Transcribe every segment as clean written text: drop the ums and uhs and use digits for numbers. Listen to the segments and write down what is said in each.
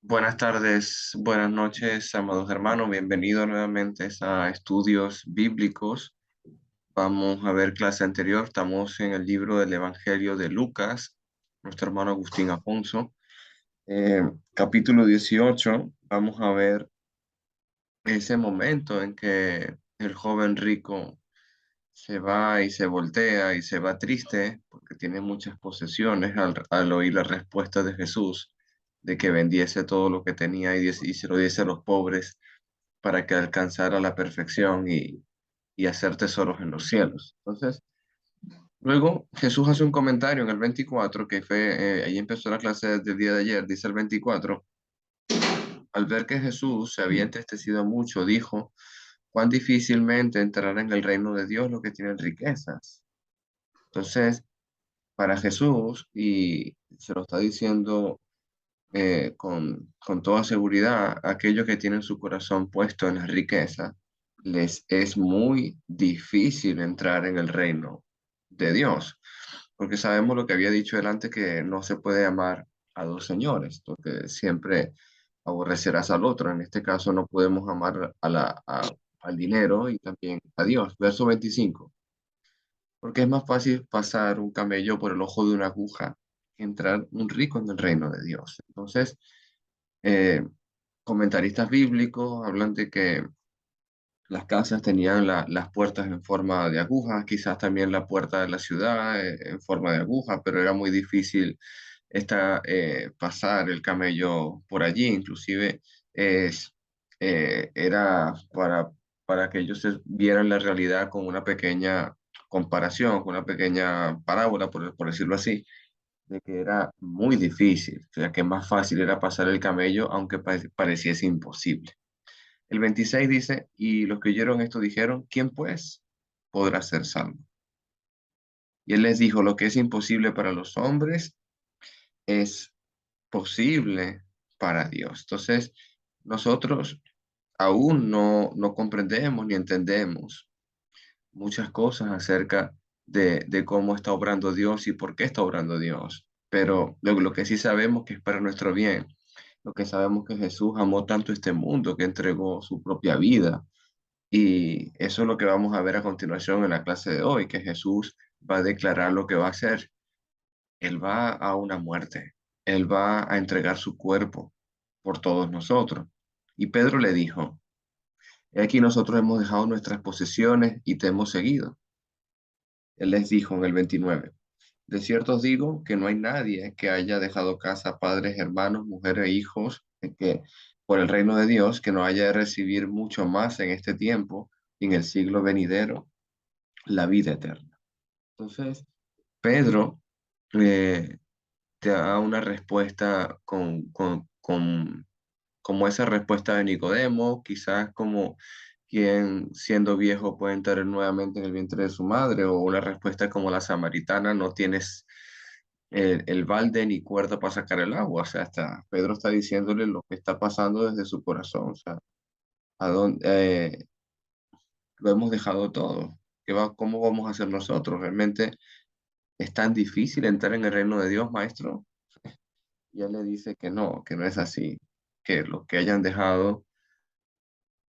Buenas tardes, buenas noches, amados hermanos. Bienvenidos nuevamente a Estudios Bíblicos. Vamos a ver clase anterior. Estamos en el libro del Evangelio de Lucas, nuestro hermano Agustín Afonso. Capítulo 18. Vamos a ver ese momento en que el joven rico se va y se voltea y se va triste porque tiene muchas posesiones al oír la respuesta de Jesús de que vendiese todo lo que tenía y se lo diese a los pobres para que alcanzara la perfección y hacer tesoros en los cielos. Entonces, luego Jesús hace un comentario en el 24, que fue, ahí empezó la clase del día de ayer, dice el 24, al ver que Jesús se había entristecido mucho, dijo, cuán difícilmente entrará en el reino de Dios los que tienen riquezas. Entonces, para Jesús, y se lo está diciendo con toda seguridad, aquellos que tienen su corazón puesto en la riqueza, les es muy difícil entrar en el reino de Dios, porque sabemos lo que había dicho él antes, que no se puede amar a dos señores, porque siempre aborrecerás al otro. En este caso no podemos amar al dinero y también a Dios. Verso 25. Porque es más fácil pasar un camello por el ojo de una aguja que entrar un rico en el reino de Dios. Entonces, eh, comentaristas bíblicos hablan de que las casas tenían las puertas en forma de aguja, quizás también la puerta de la ciudad en forma de aguja, pero era muy difícil pasar el camello por allí. Inclusive es, era para que ellos vieran la realidad con una pequeña comparación, con una pequeña parábola, por decirlo así, de que era muy difícil, o sea que más fácil era pasar el camello, aunque pareciese imposible. El 26 dice, y los que oyeron esto dijeron, ¿quién pues podrá ser salvo? Y él les dijo, lo que es imposible para los hombres es posible para Dios. Entonces, nosotros aún no comprendemos ni entendemos muchas cosas acerca de cómo está obrando Dios y por qué está obrando Dios. Pero lo que sí sabemos que es para nuestro bien, lo que sabemos que Jesús amó tanto este mundo que entregó su propia vida. Y eso es lo que vamos a ver a continuación en la clase de hoy, que Jesús va a declarar lo que va a hacer. Él va a una muerte. Él va a entregar su cuerpo por todos nosotros. Y Pedro le dijo, he aquí nosotros hemos dejado nuestras posesiones y te hemos seguido. Él les dijo en el 29, de cierto os digo que no hay nadie que haya dejado casa, padres, hermanos, mujeres e hijos, que por el reino de Dios, que no haya de recibir mucho más en este tiempo y en el siglo venidero, la vida eterna. Entonces, Pedro eh, te da una respuesta como esa respuesta de Nicodemo, quizás como quien siendo viejo puede entrar nuevamente en el vientre de su madre, o una respuesta como la samaritana, no tienes el balde ni cuerda para sacar el agua. O sea, hasta Pedro está diciéndole lo que está pasando desde su corazón. O sea, a dónde, lo hemos dejado todo. ¿Cómo vamos a hacer nosotros? Realmente es tan difícil entrar en el reino de Dios, maestro. Y él le dice que no es así, que los que hayan dejado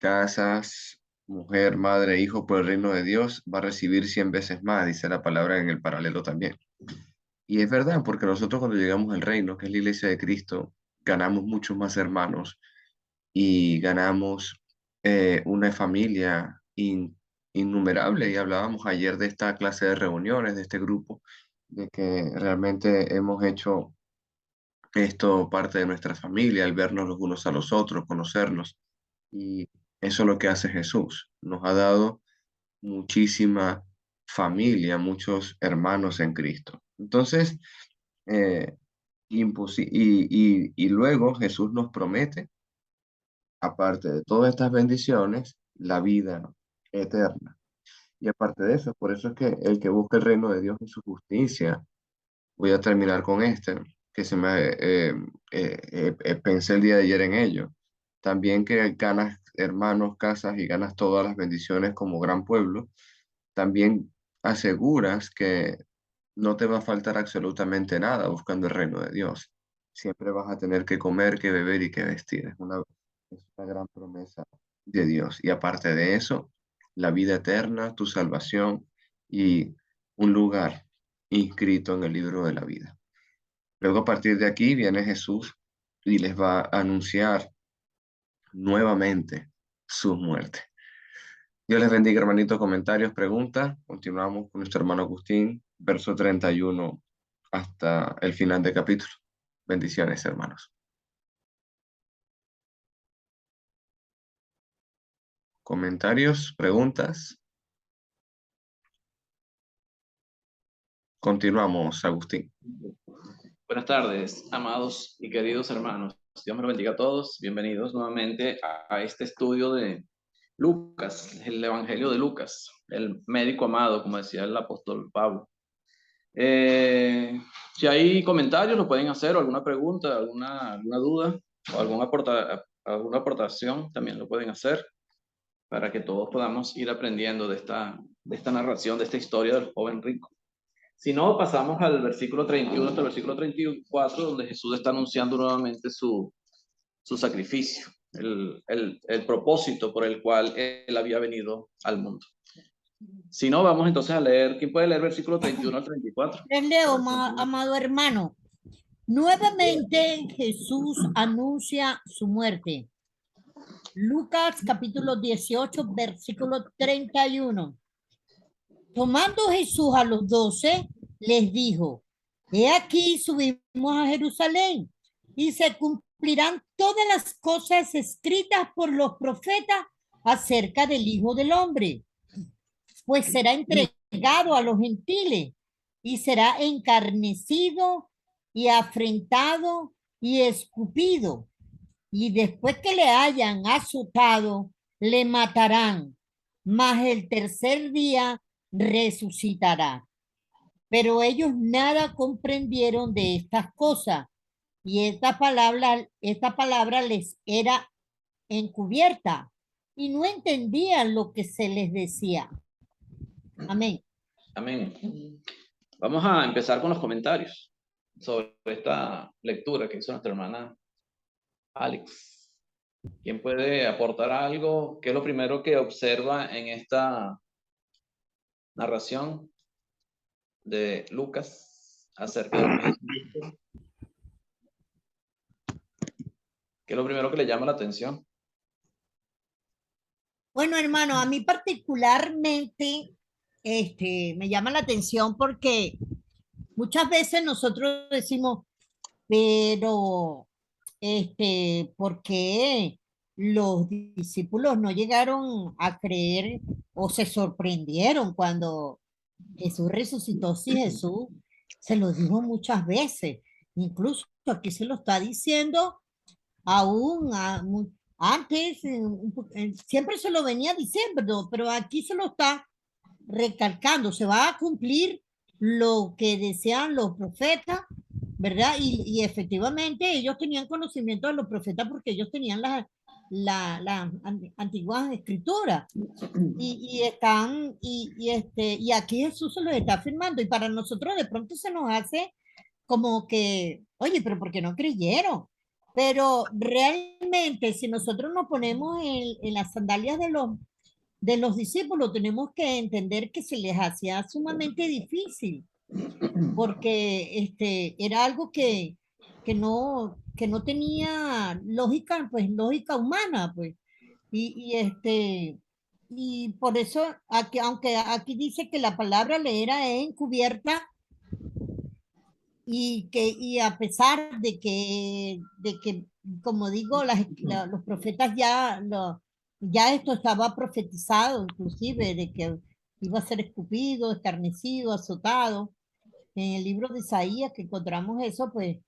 casas, mujer, madre, hijo por el reino de Dios va a recibir 100 veces más, dice la palabra en el paralelo también. Y es verdad, porque nosotros cuando llegamos al reino, que es la iglesia de Cristo, ganamos muchos más hermanos y ganamos una familia innumerable. Y hablábamos ayer de esta clase de reuniones, de este grupo, de que realmente hemos hecho esto parte de nuestra familia, al vernos los unos a los otros, conocernos. Y eso es lo que hace Jesús. Nos ha dado muchísima familia, muchos hermanos en Cristo. Entonces, eh, y luego Jesús nos promete, aparte de todas estas bendiciones, la vida eterna. Y aparte de eso, por eso es que el que busca el reino de Dios y su justicia, voy a terminar con este, que pensé el día de ayer en ello. También que ganas hermanos, casas y ganas todas las bendiciones como gran pueblo, también aseguras que no te va a faltar absolutamente nada buscando el reino de Dios. siempre vas a tener que comer, que beber y que vestir. Es una gran promesa de Dios. Y aparte de eso, la vida eterna, tu salvación y un lugar inscrito en el libro de la vida. Luego a partir de aquí viene Jesús y les va a anunciar nuevamente su muerte. Dios les bendiga, hermanitos. Comentarios, preguntas. Continuamos con nuestro hermano Agustín, verso 31 hasta el final del capítulo. Bendiciones, hermanos. Comentarios, preguntas. Continuamos, Agustín. Buenas tardes, amados y queridos hermanos. Dios me los bendiga a todos. Bienvenidos nuevamente a este estudio de Lucas, el Evangelio de Lucas, el médico amado, como decía el apóstol Pablo. Si hay comentarios, lo pueden hacer, o alguna pregunta, alguna duda, o alguna aportación, también lo pueden hacer, para que todos podamos ir aprendiendo de esta narración, de esta historia del joven rico. Si no, pasamos al versículo 31 hasta el versículo 34, donde Jesús está anunciando nuevamente su sacrificio, el propósito por el cual Él había venido al mundo. Si no, vamos entonces a leer. ¿Quién puede leer versículo 31 al 34? Les leo, amado hermano. Nuevamente Jesús anuncia su muerte. Lucas capítulo 18, versículo 31. Tomando Jesús a los 12, les dijo: he aquí subimos a Jerusalén y se cumplirán todas las cosas escritas por los profetas acerca del Hijo del Hombre, pues será entregado a los gentiles y será encarnecido y afrentado y escupido, y después que le hayan azotado, le matarán, mas el tercer día resucitará. Pero ellos nada comprendieron de estas cosas, y esta palabra les era encubierta, y no entendían lo que se les decía. Amén. Amén. Vamos a empezar con los comentarios sobre esta lectura que hizo nuestra hermana Alex. ¿Quién puede aportar algo? ¿Qué es lo primero que observa en esta narración de Lucas acerca del ministerio? ¿Qué es lo primero que le llama la atención? Bueno, hermano, a mí particularmente me llama la atención porque muchas veces nosotros decimos, pero ¿por qué los discípulos no llegaron a creer o se sorprendieron cuando Jesús resucitó? Sí, Jesús se lo dijo muchas veces, incluso aquí se lo está diciendo aún antes, siempre se lo venía diciendo, pero aquí se lo está recalcando, se va a cumplir lo que decían los profetas, ¿verdad? Y efectivamente ellos tenían conocimiento de los profetas porque ellos tenían la antiguas escrituras y aquí Jesús se los está afirmando y para nosotros de pronto se nos hace como que, oye, pero ¿por qué no creyeron? Pero realmente si nosotros nos ponemos en las sandalias de los discípulos, tenemos que entender que se les hacía sumamente difícil, porque era algo que no tenía lógica, pues lógica humana, pues. Y por eso, aquí, aunque aquí dice que la palabra le era encubierta, y a pesar de que como digo, los profetas ya esto estaba profetizado, inclusive, de que iba a ser escupido, escarnecido, azotado. En el libro de Isaías que encontramos eso, pues,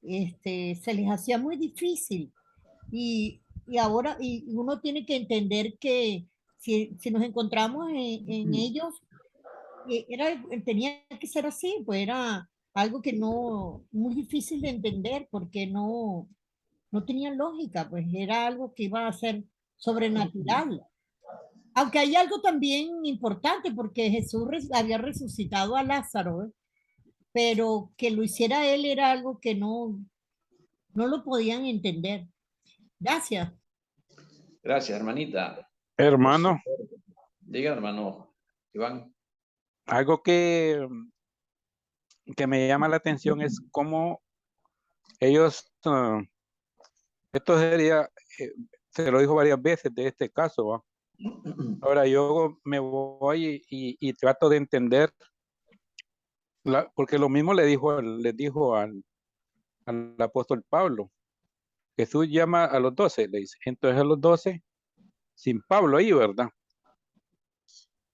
se les hacía muy difícil. Y ahora, y uno tiene que entender que si nos encontramos en ellos, tenía que ser así, pues era algo que no, muy difícil de entender porque no tenía lógica, pues era algo que iba a ser sobrenatural. Aunque hay algo también importante porque Jesús había resucitado a Lázaro, ¿eh? Pero que lo hiciera él era algo que no lo podían entender. Gracias. Gracias, hermanita. Hermano, Diga, hermano Iván. algo que me llama la atención es cómo ellos, esto sería, se lo dijo varias veces de este caso, ¿va? Ahora yo me voy y trato de entender, porque lo mismo le dijo al apóstol Pablo. Jesús llama a los 12, le dice. Entonces a los 12, sin Pablo ahí, ¿verdad?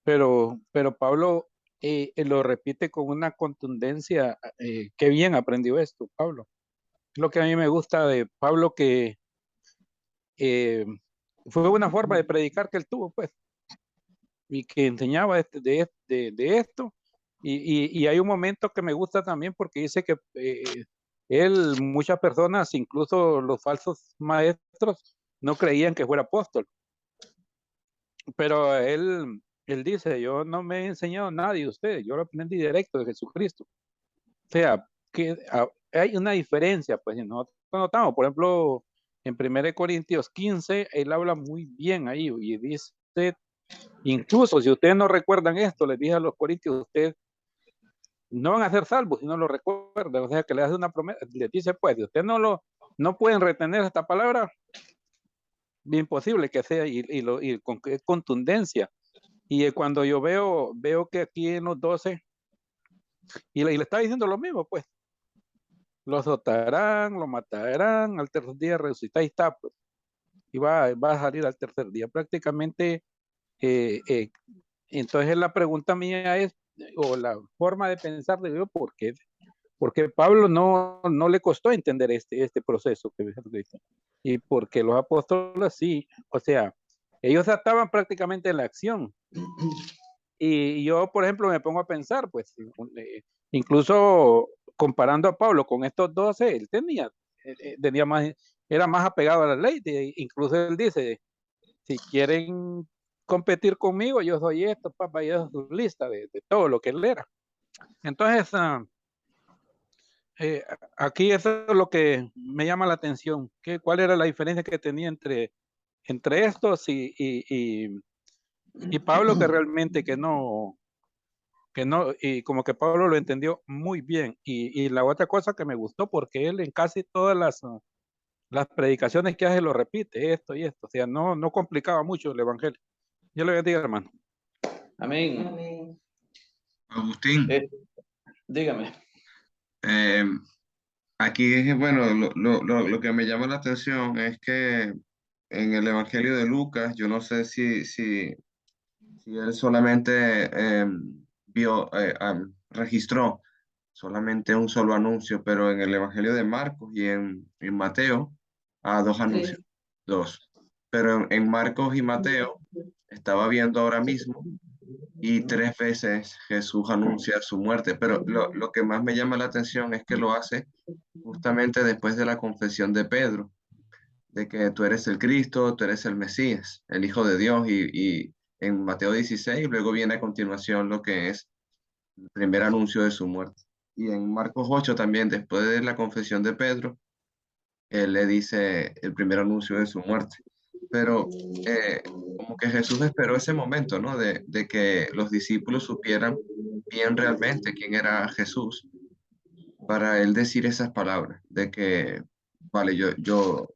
Pero Pablo lo repite con una contundencia. Qué bien aprendió esto, Pablo. Lo que a mí me gusta de Pablo, que fue una forma de predicar que él tuvo, pues, y que enseñaba de esto. Y hay un momento que me gusta también porque dice que muchas personas, incluso los falsos maestros, no creían que fuera apóstol. Pero él dice, yo no me he enseñado a nadie de ustedes, yo lo aprendí directo de Jesucristo. O sea, que hay una diferencia, pues, si nosotros notamos, por ejemplo, en 1 Corintios 15, él habla muy bien ahí y dice, incluso si ustedes no recuerdan esto, les dije a los corintios, ustedes no van a ser salvos si no lo recuerdan. O sea, que le hace una promesa, les dice, pues, si ustedes no pueden retener esta palabra, imposible que sea, y con qué contundencia. Y cuando yo veo que aquí en los 12, y le está diciendo lo mismo, pues, lo azotarán, lo matarán, al tercer día resucitará, ahí está, pues, y va a salir al tercer día. Prácticamente, entonces la pregunta mía es, o la forma de pensar de Dios, ¿por qué? Porque Pablo no le costó entender este proceso que dice. Y porque los apóstoles sí, o sea, ellos estaban prácticamente en la acción. Y yo, por ejemplo, me pongo a pensar, pues, incluso comparando a Pablo con estos 12, él tenía más, era más apegado a la ley. Incluso él dice, si quieren competir conmigo, yo soy esto, papá, y es su lista de todo lo que él era. Entonces, aquí eso es lo que me llama la atención. ¿Cuál era la diferencia que tenía entre estos y Pablo, que realmente que no, y como que Pablo lo entendió muy bien. Y la otra cosa que me gustó, porque él en casi todas las predicaciones que hace lo repite, esto y esto. O sea, no complicaba mucho el evangelio. Yo le bendiga, hermano. Amén. Amén. Agustín, Dígame. aquí, bueno, lo que me llama la atención es que en el Evangelio de Lucas, yo no sé si él solamente registró solamente un solo anuncio, pero en el Evangelio de Marcos y en Mateo, dos anuncios, Sí. dos. Pero en Marcos y Mateo estaba viendo ahora mismo y tres veces Jesús anuncia su muerte, pero lo que más me llama la atención es que lo hace justamente después de la confesión de Pedro, de que tú eres el Cristo, tú eres el Mesías, el Hijo de Dios, y en Mateo 16, luego viene a continuación lo que es el primer anuncio de su muerte. Y en Marcos 8 también, después de la confesión de Pedro, él le dice el primer anuncio de su muerte. Pero como que Jesús esperó ese momento, ¿no? De que los discípulos supieran bien realmente quién era Jesús, para él decir esas palabras, de que, vale, yo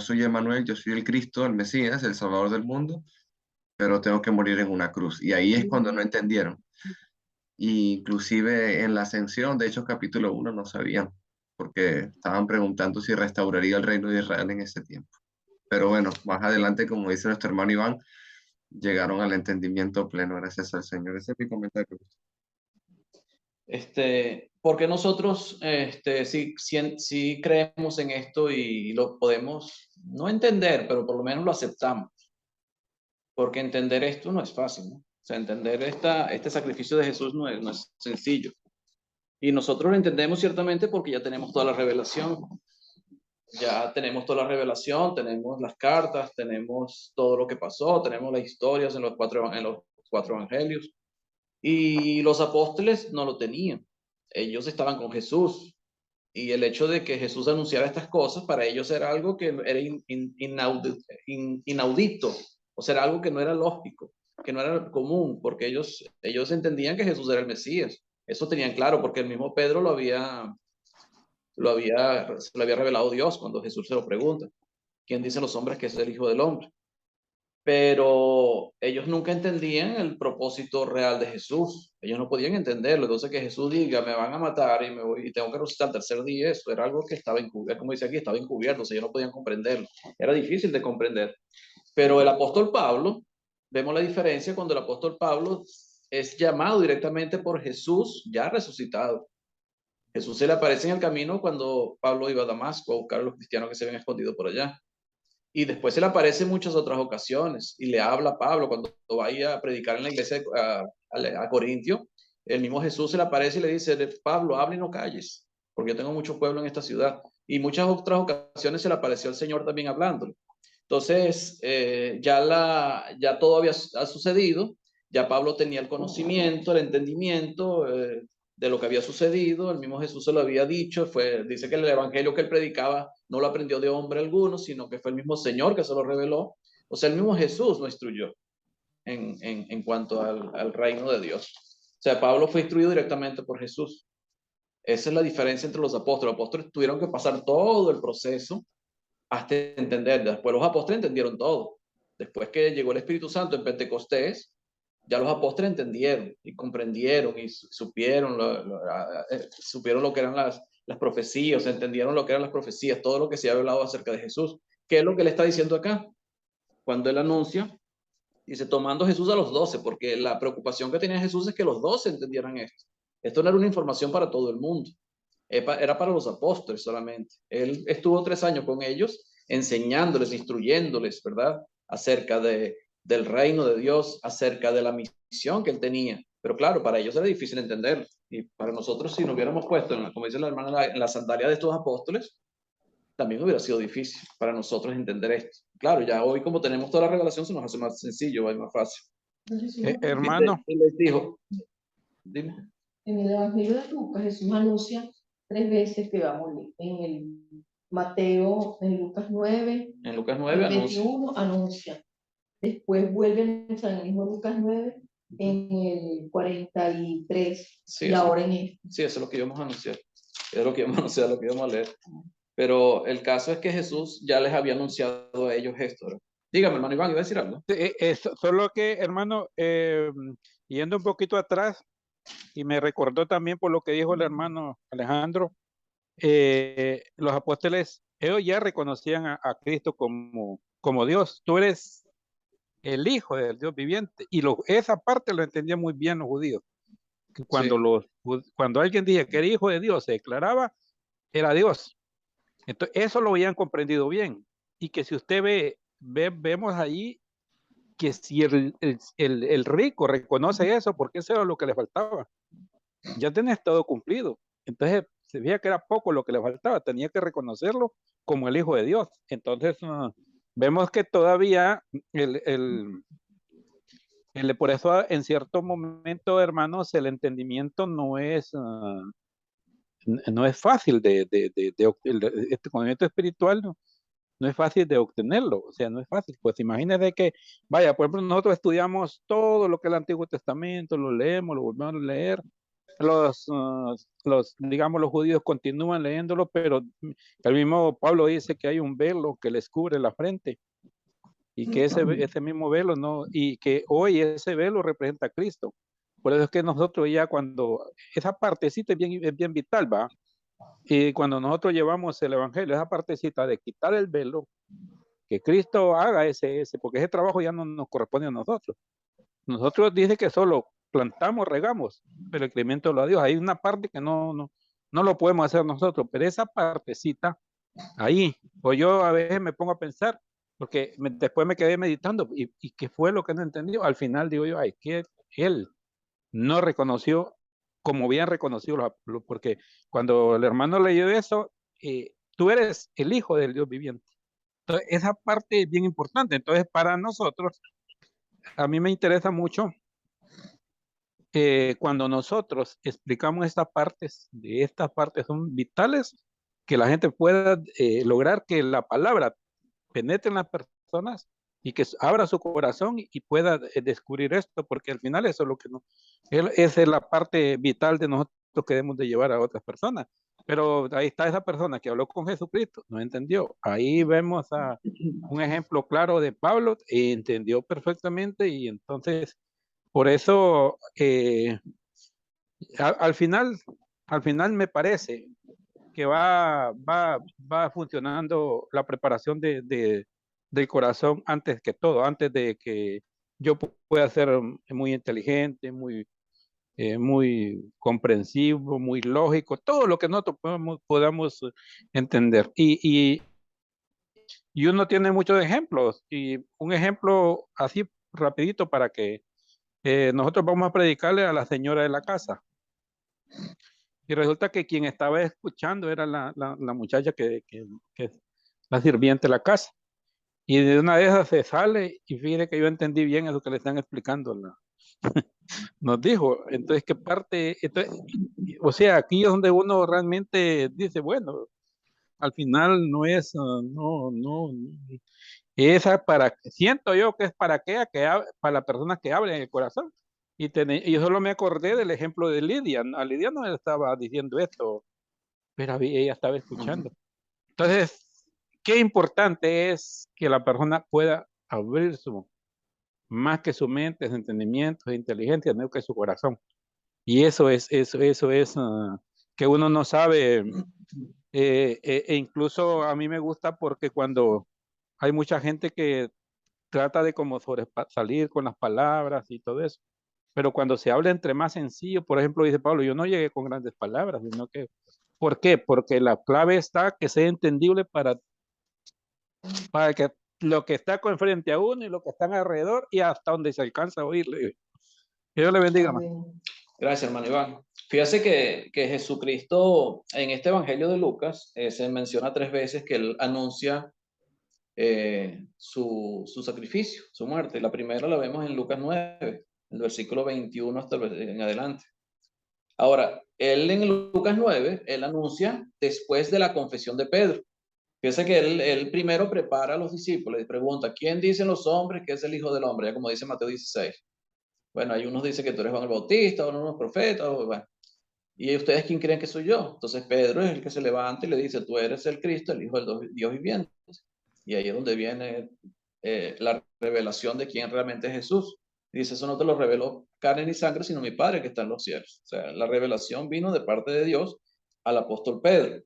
soy Emmanuel, yo soy el Cristo, el Mesías, el Salvador del mundo, pero tengo que morir en una cruz. Y ahí es cuando no entendieron. Y inclusive en la ascensión, de Hechos capítulo 1, no sabían, porque estaban preguntando si restauraría el reino de Israel en ese tiempo. Pero bueno, más adelante, como dice nuestro hermano Iván, llegaron al entendimiento pleno, gracias al Señor. Ese es mi comentario. Porque nosotros sí creemos en esto y lo podemos no entender, pero por lo menos lo aceptamos. Porque entender esto no es fácil, ¿no? O sea, entender este sacrificio de Jesús no es sencillo. Y nosotros lo entendemos ciertamente porque ya tenemos toda la revelación. Ya tenemos toda la revelación, tenemos las cartas, tenemos todo lo que pasó, tenemos las historias en los cuatro evangelios. Y los apóstoles no lo tenían. Ellos estaban con Jesús. Y el hecho de que Jesús anunciara estas cosas, para ellos era algo que era inaudito, o sea, era algo que no era lógico, que no era común, porque ellos entendían que Jesús era el Mesías. Eso tenían claro, porque el mismo Pedro se lo había revelado Dios cuando Jesús se lo pregunta. ¿Quién dicen los hombres que es el Hijo del Hombre? Pero ellos nunca entendían el propósito real de Jesús. Ellos no podían entenderlo. Entonces que Jesús diga, me van a matar y me voy y tengo que resucitar al tercer día, eso era algo que estaba encubierto, como dice aquí, estaba encubierto, o sea, ellos no podían comprenderlo. Era difícil de comprender. Pero el apóstol Pablo, vemos la diferencia cuando el apóstol Pablo es llamado directamente por Jesús ya resucitado. Jesús se le aparece en el camino cuando Pablo iba a Damasco a buscar a los cristianos que se habían escondido por allá. Y después se le aparece en muchas otras ocasiones y le habla a Pablo cuando vaya a predicar en la iglesia a Corintio. El mismo Jesús se le aparece y le dice, Pablo, habla y no calles, porque yo tengo mucho pueblo en esta ciudad. Y muchas otras ocasiones se le apareció el Señor también hablándole. Entonces, ya todo ha sucedido, ya Pablo tenía el conocimiento, el entendimiento de lo que había sucedido, el mismo Jesús se lo había dicho, dice que el evangelio que él predicaba no lo aprendió de hombre alguno, sino que fue el mismo Señor que se lo reveló. O sea, el mismo Jesús lo instruyó en cuanto al reino de Dios. O sea, Pablo fue instruido directamente por Jesús. Esa es la diferencia entre los apóstoles. Los apóstoles tuvieron que pasar todo el proceso hasta entender. Después los apóstoles entendieron todo. Después que llegó el Espíritu Santo en Pentecostés, ya los apóstoles entendieron y comprendieron y supieron lo que eran las profecías, entendieron lo que eran las profecías, todo lo que se ha hablado acerca de Jesús. ¿Qué es lo que le está diciendo acá? Cuando él anuncia, dice, tomando Jesús a los 12, porque la preocupación que tenía Jesús es que los 12 entendieran esto. Esto no era una información para todo el mundo, era para los apóstoles solamente. Él estuvo 3 años con ellos, enseñándoles, instruyéndoles, ¿verdad? Acerca del reino de Dios, acerca de la misión que él tenía. Pero claro, para ellos era difícil entenderlo. Y para nosotros, si nos hubiéramos puesto, como dice la hermana, en la sandalia de estos apóstoles, también hubiera sido difícil para nosotros entender esto. Claro, ya hoy como tenemos toda la revelación, se nos hace más sencillo, más fácil. Hermano, Y les dijo, dime. En el Evangelio de Lucas, Jesús anuncia 3 veces que va a morir. En el Mateo, en Lucas 9, En Lucas 9 21 anuncia. Después vuelve en el mismo Lucas 9, en el 43, sí, y ahora en este. Sí, eso es lo que íbamos a anunciar. Es lo que íbamos a anunciar, lo que íbamos a leer. Pero el caso es que Jesús ya les había anunciado a ellos esto, ¿verdad? Dígame, hermano Iván, ¿iba a decir algo? solo que, hermano, yendo un poquito atrás, y me recordó también por lo que dijo el hermano Alejandro, los apóstoles, ellos ya reconocían a Cristo como Dios. Tú eres el Hijo del Dios viviente. Y esa parte lo entendían muy bien los judíos. Que cuando alguien decía que era hijo de Dios, se declaraba, era Dios. Entonces, eso lo habían comprendido bien. Y que si usted vemos ahí que si el rico reconoce eso, porque eso era lo que le faltaba. Ya tenés todo cumplido. Entonces, se veía que era poco lo que le faltaba, tenía que reconocerlo como el Hijo de Dios. Entonces, vemos que todavía por eso en cierto momento, hermanos, el entendimiento no es fácil este conocimiento espiritual, no es fácil de obtenerlo, o sea, no es fácil. Pues imagínense que, vaya, por ejemplo, nosotros estudiamos todo lo que es el Antiguo Testamento, lo leemos, lo volvemos a leer, digamos, los judíos continúan leyéndolo, pero el mismo Pablo dice que hay un velo que les cubre la frente, y que ese mismo velo, ¿no? Y que hoy ese velo representa a Cristo. Por eso es que nosotros ya cuando, esa partecita es bien vital, ¿va? Y cuando nosotros llevamos el evangelio, esa partecita de quitar el velo, que Cristo haga porque ese trabajo ya no nos corresponde a nosotros. Nosotros dice que solo plantamos, regamos, pero el crecimiento lo da Dios. Hay una parte que no lo podemos hacer nosotros, pero esa partecita, ahí, pues yo a veces me pongo a pensar, porque después me quedé meditando, y ¿qué fue lo que no entendió? Al final digo yo, que él no reconoció como bien reconocido, porque cuando el hermano leyó eso, tú eres el Hijo del Dios viviente. Entonces, esa parte es bien importante. Entonces, para nosotros, a mí me interesa mucho cuando nosotros explicamos estas partes son vitales, que la gente pueda lograr que la palabra penetre en las personas y que abra su corazón y pueda descubrir esto, porque al final eso es lo que no, esa es la parte vital de nosotros que debemos de llevar a otras personas. Pero ahí está esa persona que habló con Jesucristo, no entendió. Ahí vemos un ejemplo claro de Pablo, entendió perfectamente y entonces por eso al final, al final me parece que va funcionando la preparación del corazón antes que todo, antes de que yo pueda ser muy inteligente, muy comprensivo, muy lógico, todo lo que nosotros podamos entender. Y uno tiene muchos ejemplos, y un ejemplo así rapidito para que nosotros vamos a predicarle a la señora de la casa. Y resulta que quien estaba escuchando era la muchacha que es la sirviente de la casa. Y de una de esas se sale y fíjate que yo entendí bien eso que le están explicando. Nos dijo, entonces, ¿qué parte? Entonces, o sea, aquí es donde uno realmente dice, bueno, al final no es, no, esa para, siento yo que es para aquella para la persona que habla en el corazón. Y yo solo me acordé del ejemplo de Lidia. A Lidia no le estaba diciendo esto, pero ella estaba escuchando. Entonces, qué importante es que la persona pueda abrir más que su mente, su entendimiento, su inteligencia, no que su corazón. Y eso es que uno no sabe, e incluso a mí me gusta porque cuando hay mucha gente que trata de como salir con las palabras y todo eso, pero cuando se habla entre más sencillo, por ejemplo, dice Pablo, yo no llegué con grandes palabras, sino que, ¿por qué? Porque la clave está que sea entendible para que lo que está con frente a uno y lo que están alrededor y hasta donde se alcanza a oírle. Que Dios le bendiga más. Amén. Gracias, hermano Iván. Fíjese que Jesucristo, en este Evangelio de Lucas, se menciona 3 veces que él anuncia su sacrificio, su muerte. La primera la vemos en Lucas 9, el versículo 21 hasta en adelante. Ahora, él en Lucas 9, él anuncia después de la confesión de Pedro. Fíjese que él primero prepara a los discípulos y pregunta, ¿quién dicen los hombres que es el Hijo del Hombre? Ya como dice Mateo 16. Bueno, hay unos dicen que tú eres Juan el Bautista, unos profetas, bueno. ¿Y ustedes quién creen que soy yo? Entonces Pedro es el que se levanta y le dice, tú eres el Cristo, el Hijo del Dios viviente. Y ahí es donde viene la revelación de quién realmente es Jesús. Dice, eso no te lo reveló carne ni sangre, sino mi Padre que está en los cielos. O sea, la revelación vino de parte de Dios al apóstol Pedro.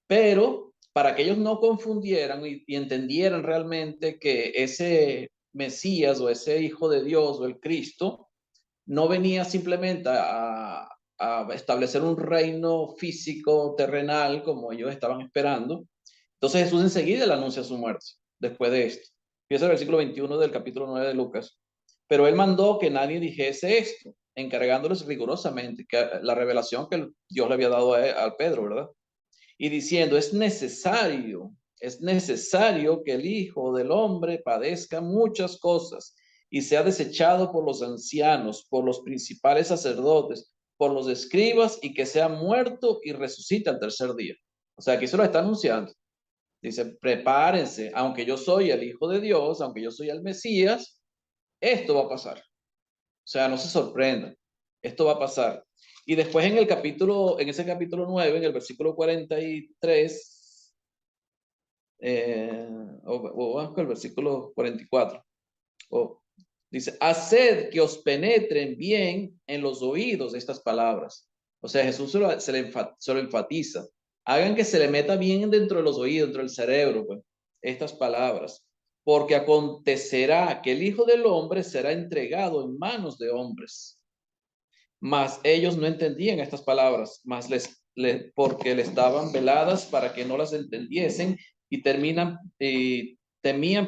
Pero para que ellos no confundieran y entendieran realmente que ese Mesías o ese Hijo de Dios o el Cristo no venía simplemente a establecer un reino físico, terrenal, como ellos estaban esperando. Entonces Jesús enseguida le anuncia su muerte, después de esto. Empieza el versículo 21 del capítulo 9 de Lucas. Pero él mandó que nadie dijese esto, encargándoles rigurosamente que la revelación que Dios le había dado a Pedro, ¿verdad? Y diciendo, es necesario que el Hijo del Hombre padezca muchas cosas y sea desechado por los ancianos, por los principales sacerdotes, por los escribas y que sea muerto y resucite al tercer día. O sea, aquí se lo está anunciando. Dice, prepárense, aunque yo soy el Hijo de Dios, aunque yo soy el Mesías, esto va a pasar. O sea, no se sorprendan, esto va a pasar. Y después en ese capítulo 9, en el versículo 43, o vamos con el versículo 44, dice, haced que os penetren bien en los oídos estas palabras. O sea, Jesús se lo enfatiza. Hagan que se le meta bien dentro de los oídos, dentro del cerebro, pues, estas palabras. Porque acontecerá que el Hijo del Hombre será entregado en manos de hombres. Mas ellos no entendían estas palabras, porque le estaban veladas para que no las entendiesen y temían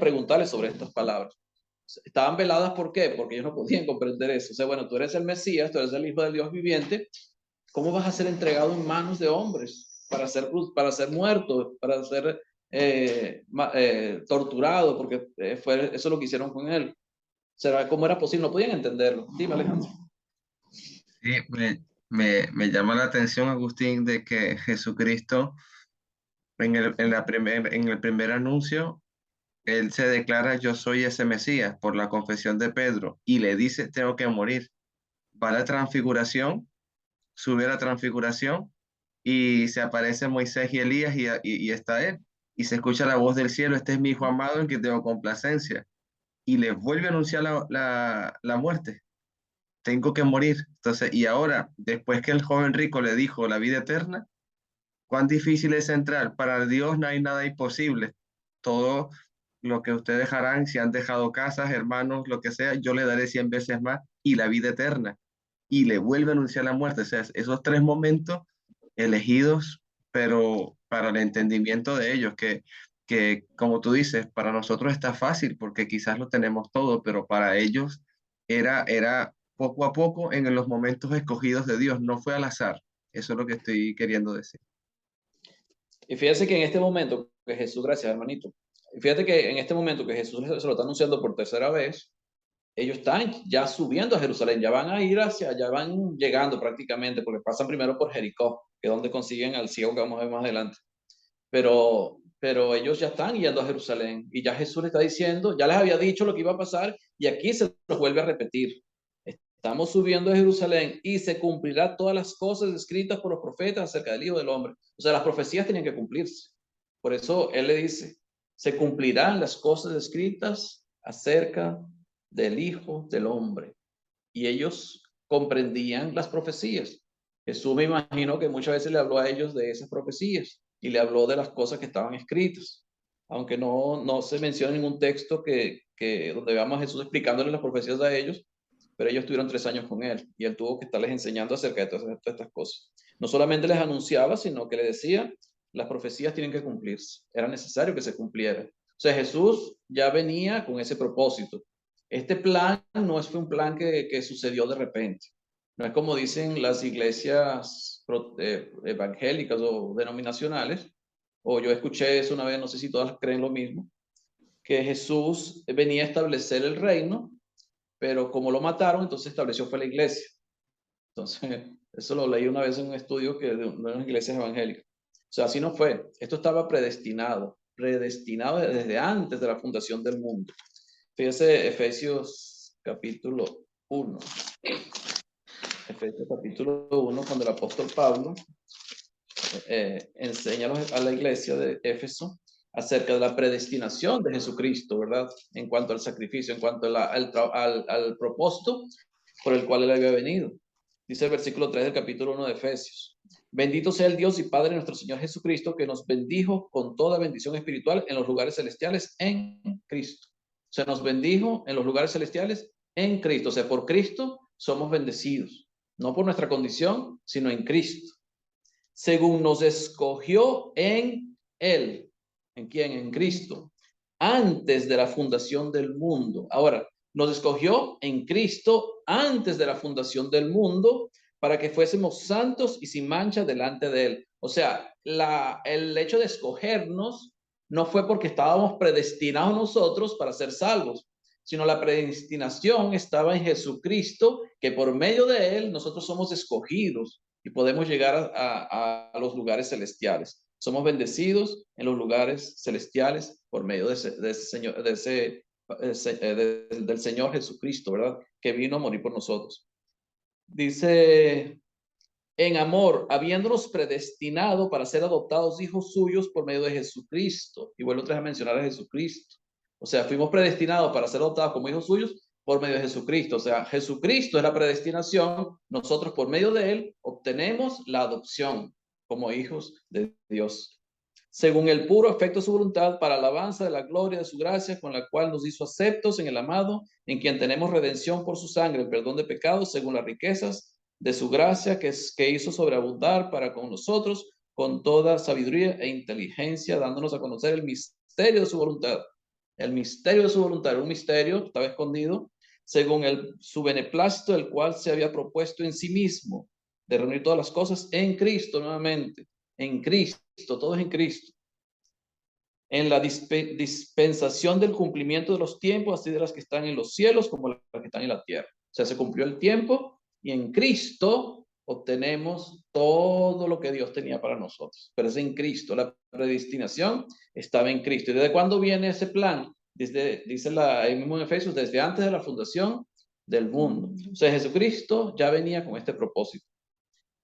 preguntarles sobre estas palabras. Estaban veladas, ¿por qué? Porque ellos no podían comprender eso. O sea, bueno, tú eres el Mesías, tú eres el Hijo del Dios viviente, ¿cómo vas a ser entregado en manos de hombres para ser muerto, para ser torturado? Porque eso lo que hicieron con él. ¿Cómo era posible? No podían entenderlo. Dime, Alejandro. Sí, me llama la atención, Agustín, de que Jesucristo en el primer anuncio, él se declara: yo soy ese Mesías, por la confesión de Pedro, y le dice: tengo que morir. Va a la transfiguración, sube a la transfiguración, y se aparecen Moisés y Elías, y está él. Y se escucha la voz del cielo: este es mi hijo amado en que tengo complacencia. Y le vuelve a anunciar la muerte: tengo que morir. Entonces, y ahora, después que el joven rico le dijo la vida eterna, cuán difícil es entrar. Para Dios no hay nada imposible. Todo lo que ustedes harán, si han dejado casas, hermanos, lo que sea, yo le daré 100 veces más, y la vida eterna. Y le vuelve a anunciar la muerte. O sea, esos tres momentos elegidos, pero para el entendimiento de ellos, que como tú dices, para nosotros está fácil porque quizás lo tenemos todo, pero para ellos era poco a poco en los momentos escogidos de Dios, no fue al azar. Eso es lo que estoy queriendo decir. Y fíjese que en este momento que Jesús, gracias hermanito, fíjate que en este momento que Jesús se lo está anunciando por tercera vez, ellos están ya subiendo a Jerusalén, ya van a ir hacia, ya van llegando prácticamente, porque pasan primero por Jericó, que es donde consiguen al ciego que vamos a ver más adelante. Pero ellos ya están yendo a Jerusalén y ya Jesús les está diciendo, ya les había dicho lo que iba a pasar y aquí se los vuelve a repetir. Estamos subiendo a Jerusalén y se cumplirá todas las cosas escritas por los profetas acerca del Hijo del Hombre. O sea, las profecías tienen que cumplirse. Por eso él le dice, se cumplirán las cosas escritas acerca del Hijo del Hombre. Y ellos comprendían las profecías. Jesús, me imagino que muchas veces le habló a ellos de esas profecías y le habló de las cosas que estaban escritas, aunque no se menciona ningún texto donde veamos a Jesús explicándoles las profecías a ellos, pero ellos estuvieron 3 años con él y él tuvo que estarles enseñando acerca de todas estas cosas. No solamente les anunciaba, sino que les decía, las profecías tienen que cumplirse, era necesario que se cumplieran. O sea, Jesús ya venía con ese propósito. Este plan no fue un plan que sucedió de repente. No es como dicen las iglesias evangélicas o denominacionales, o yo escuché eso una vez, no sé si todas creen lo mismo, que Jesús venía a establecer el reino, pero como lo mataron, entonces estableció fue la iglesia. Entonces, eso lo leí una vez en un estudio de unas iglesias evangélicas. O sea, así no fue. Esto estaba predestinado desde antes de la fundación del mundo. Fíjese Efesios capítulo 1. Efesios capítulo 1, cuando el apóstol Pablo enseña a la iglesia de Éfeso acerca de la predestinación de Jesucristo, ¿verdad? En cuanto al sacrificio, en cuanto al propósito por el cual él había venido. Dice el versículo 3 del capítulo 1 de Efesios. Bendito sea el Dios y Padre de nuestro Señor Jesucristo, que nos bendijo con toda bendición espiritual en los lugares celestiales en Cristo. O sea, nos bendijo en los lugares celestiales en Cristo. O sea, por Cristo somos bendecidos. No por nuestra condición, sino en Cristo. Según nos escogió en Él. ¿En quién? En Cristo. Antes de la fundación del mundo. Ahora, nos escogió en Cristo antes de la fundación del mundo para que fuésemos santos y sin mancha delante de Él. O sea, el hecho de escogernos no fue porque estábamos predestinados nosotros para ser salvos, sino la predestinación estaba en Jesucristo, que por medio de Él nosotros somos escogidos y podemos llegar a los lugares celestiales. Somos bendecidos en los lugares celestiales por medio de ese Señor, del Señor Jesucristo, ¿verdad? Que vino a morir por nosotros. Dice, en amor, habiéndonos predestinado para ser adoptados hijos suyos por medio de Jesucristo. Y vuelvo otra vez a mencionar a Jesucristo. O sea, fuimos predestinados para ser adoptados como hijos suyos por medio de Jesucristo. O sea, Jesucristo es la predestinación. Nosotros por medio de él obtenemos la adopción como hijos de Dios. Según el puro efecto de su voluntad, para alabanza de la gloria de su gracia, con la cual nos hizo aceptos en el amado, en quien tenemos redención por su sangre, el perdón de pecados, según las riquezas de su gracia, que hizo sobreabundar para con nosotros, con toda sabiduría e inteligencia, dándonos a conocer el misterio de su voluntad. El misterio de su voluntad, un misterio, estaba escondido, según su beneplácito, el cual se había propuesto en sí mismo, de reunir todas las cosas en Cristo nuevamente, en Cristo, todo es en Cristo. En la dispensación del cumplimiento de los tiempos, así de las que están en los cielos como las que están en la tierra. O sea, se cumplió el tiempo Y en Cristo obtenemos todo lo que Dios tenía para nosotros. Pero es en Cristo, la predestinación estaba en Cristo. ¿Y desde cuándo viene ese plan? Dice ahí mismo en Efesios, desde antes de la fundación del mundo. O sea, Jesucristo ya venía con este propósito.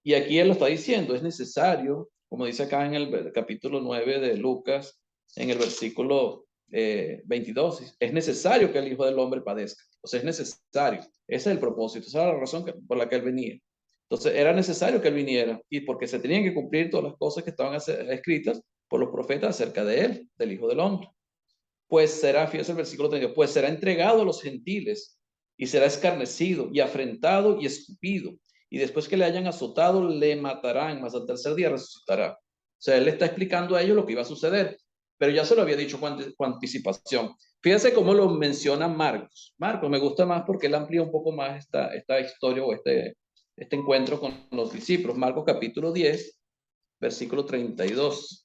Y aquí él lo está diciendo, es necesario, como dice acá en el capítulo 9 de Lucas, en el versículo 22, es necesario que el Hijo del Hombre padezca. O sea, es necesario. Ese es el propósito, esa es la razón por la que él venía. Entonces, era necesario que él viniera y porque se tenían que cumplir todas las cosas que estaban escritas por los profetas acerca de él, del Hijo del Hombre. Pues será, fíjese el versículo 30, pues será entregado a los gentiles y será escarnecido y afrentado y escupido. Y después que le hayan azotado, le matarán, mas al tercer día resucitará. O sea, él le está explicando a ellos lo que iba a suceder, pero ya se lo había dicho con anticipación. Fíjense cómo lo menciona Marcos. Marcos me gusta más porque él amplía un poco más esta historia o este encuentro con los discípulos. Marcos capítulo 10, versículo 32.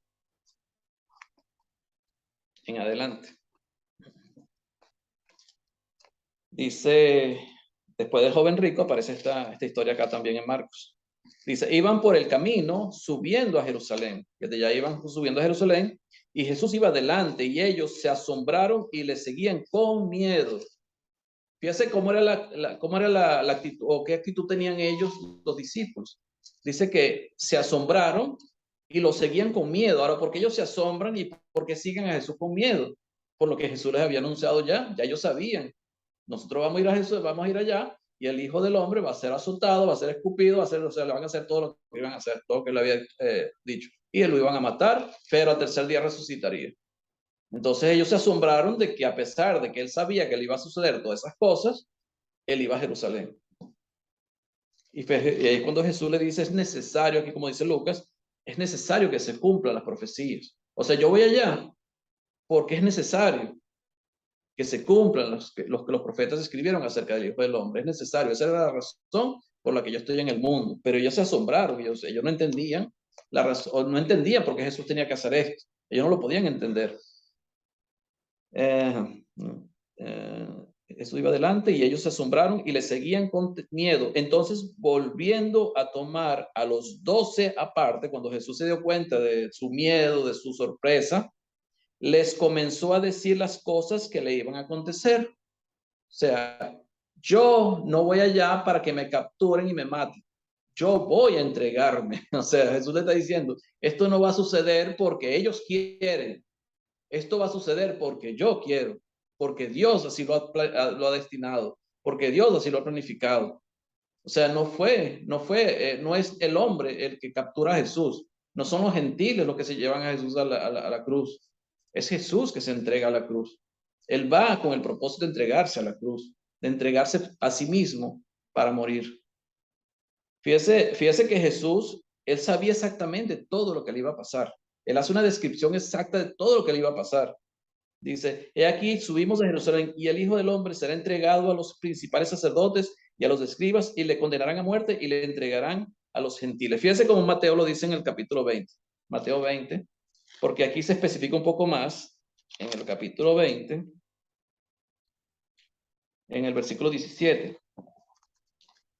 En adelante. Dice, después del joven rico, aparece esta historia acá también en Marcos. Dice, iban por el camino subiendo a Jerusalén. Desde ya iban subiendo a Jerusalén y Jesús iba adelante y ellos se asombraron y le seguían con miedo. Fíjense cómo era la actitud o qué actitud tenían ellos, los discípulos. Dice que se asombraron y lo seguían con miedo. Ahora, ¿por qué ellos se asombran y por qué siguen a Jesús con miedo? Por lo que Jesús les había anunciado ya ellos sabían. Nosotros vamos a ir a Jesús, vamos a ir allá y el Hijo del Hombre va a ser azotado, va a ser escupido, o sea, le van a hacer todo lo que iban a hacer, todo lo que le había dicho. Y él lo iban a matar, pero al tercer día resucitaría. Entonces ellos se asombraron de que a pesar de que él sabía que le iba a suceder todas esas cosas, él iba a Jerusalén. Y ahí cuando Jesús le dice, es necesario, aquí como dice Lucas, es necesario que se cumplan las profecías. O sea, yo voy allá porque es necesario que se cumplan los que los profetas escribieron acerca del Hijo del Hombre. Es necesario, esa era la razón por la que yo estoy en el mundo. Pero ellos se asombraron, ellos no entendían la razón, no entendían por qué Jesús tenía que hacer esto. Ellos no lo podían entender. Eso iba adelante y ellos se asombraron y le seguían con miedo. Entonces, volviendo a tomar a los 12 aparte, cuando Jesús se dio cuenta de su miedo, de su sorpresa, les comenzó a decir las cosas que le iban a acontecer. O sea, yo no voy allá para que me capturen y me maten. Yo voy a entregarme. O sea, Jesús le está diciendo, esto no va a suceder porque ellos quieren. Esto va a suceder porque yo quiero, porque Dios así lo ha destinado, porque Dios así lo ha planificado. O sea, no es el hombre el que captura a Jesús, no son los gentiles los que se llevan a Jesús a la cruz, es Jesús que se entrega a la cruz. Él va con el propósito de entregarse a la cruz, de entregarse a sí mismo para morir. Fíjese que Jesús, él sabía exactamente todo lo que le iba a pasar. Él hace una descripción exacta de todo lo que le iba a pasar. Dice, he aquí, subimos a Jerusalén y el Hijo del Hombre será entregado a los principales sacerdotes y a los escribas y le condenarán a muerte y le entregarán a los gentiles. Fíjense cómo Mateo lo dice en el capítulo 20. Mateo 20, porque aquí se especifica un poco más en el capítulo 20, en el versículo 17.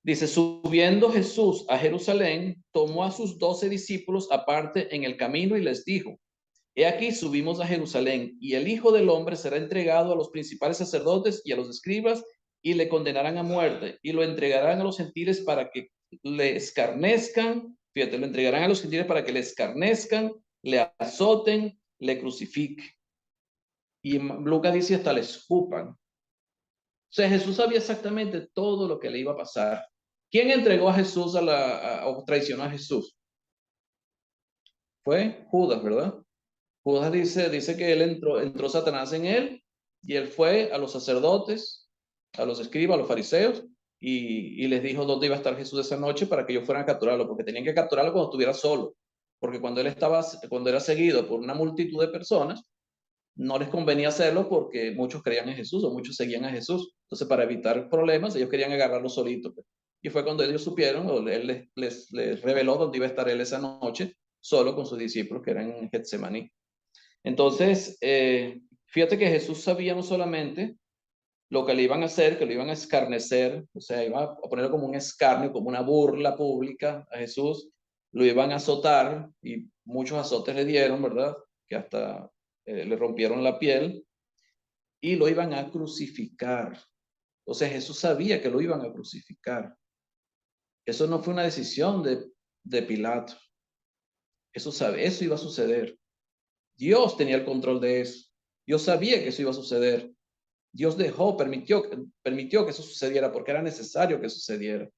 Dice, subiendo Jesús a Jerusalén, tomó a sus 12 discípulos aparte en el camino y les dijo, he aquí subimos a Jerusalén y el Hijo del Hombre será entregado a los principales sacerdotes y a los escribas y le condenarán a muerte y lo entregarán a los gentiles para que le escarnezcan. Fíjate, lo entregarán a los gentiles para que le escarnezcan, le azoten, le crucifiquen. Y Lucas dice hasta le escupan. O sea, Jesús sabía exactamente todo lo que le iba a pasar. ¿Quién entregó a Jesús o traicionó a Jesús? Fue Judas, ¿verdad? Judas dice que él entró Satanás en él y él fue a los sacerdotes, a los escribas, a los fariseos y les dijo dónde iba a estar Jesús esa noche para que ellos fueran a capturarlo, porque tenían que capturarlo cuando estuviera solo, porque cuando era seguido por una multitud de personas, no les convenía hacerlo porque muchos creían en Jesús o muchos seguían a Jesús. Entonces, para evitar problemas, ellos querían agarrarlo solito. Pues. Y fue cuando ellos supieron, o él les reveló dónde iba a estar él esa noche, solo con sus discípulos que eran en Getsemaní. Entonces, fíjate que Jesús sabía no solamente lo que le iban a hacer, que lo iban a escarnecer, o sea, iban a ponerlo como un escarnio, como una burla pública a Jesús, lo iban a azotar y muchos azotes le dieron, ¿verdad? Que hasta le rompieron la piel y lo iban a crucificar. O sea, Jesús sabía que lo iban a crucificar. Eso no fue una decisión de Pilato. Eso iba a suceder. Dios tenía el control de eso. Dios sabía que eso iba a suceder. Dios permitió que eso sucediera porque era necesario que sucediera.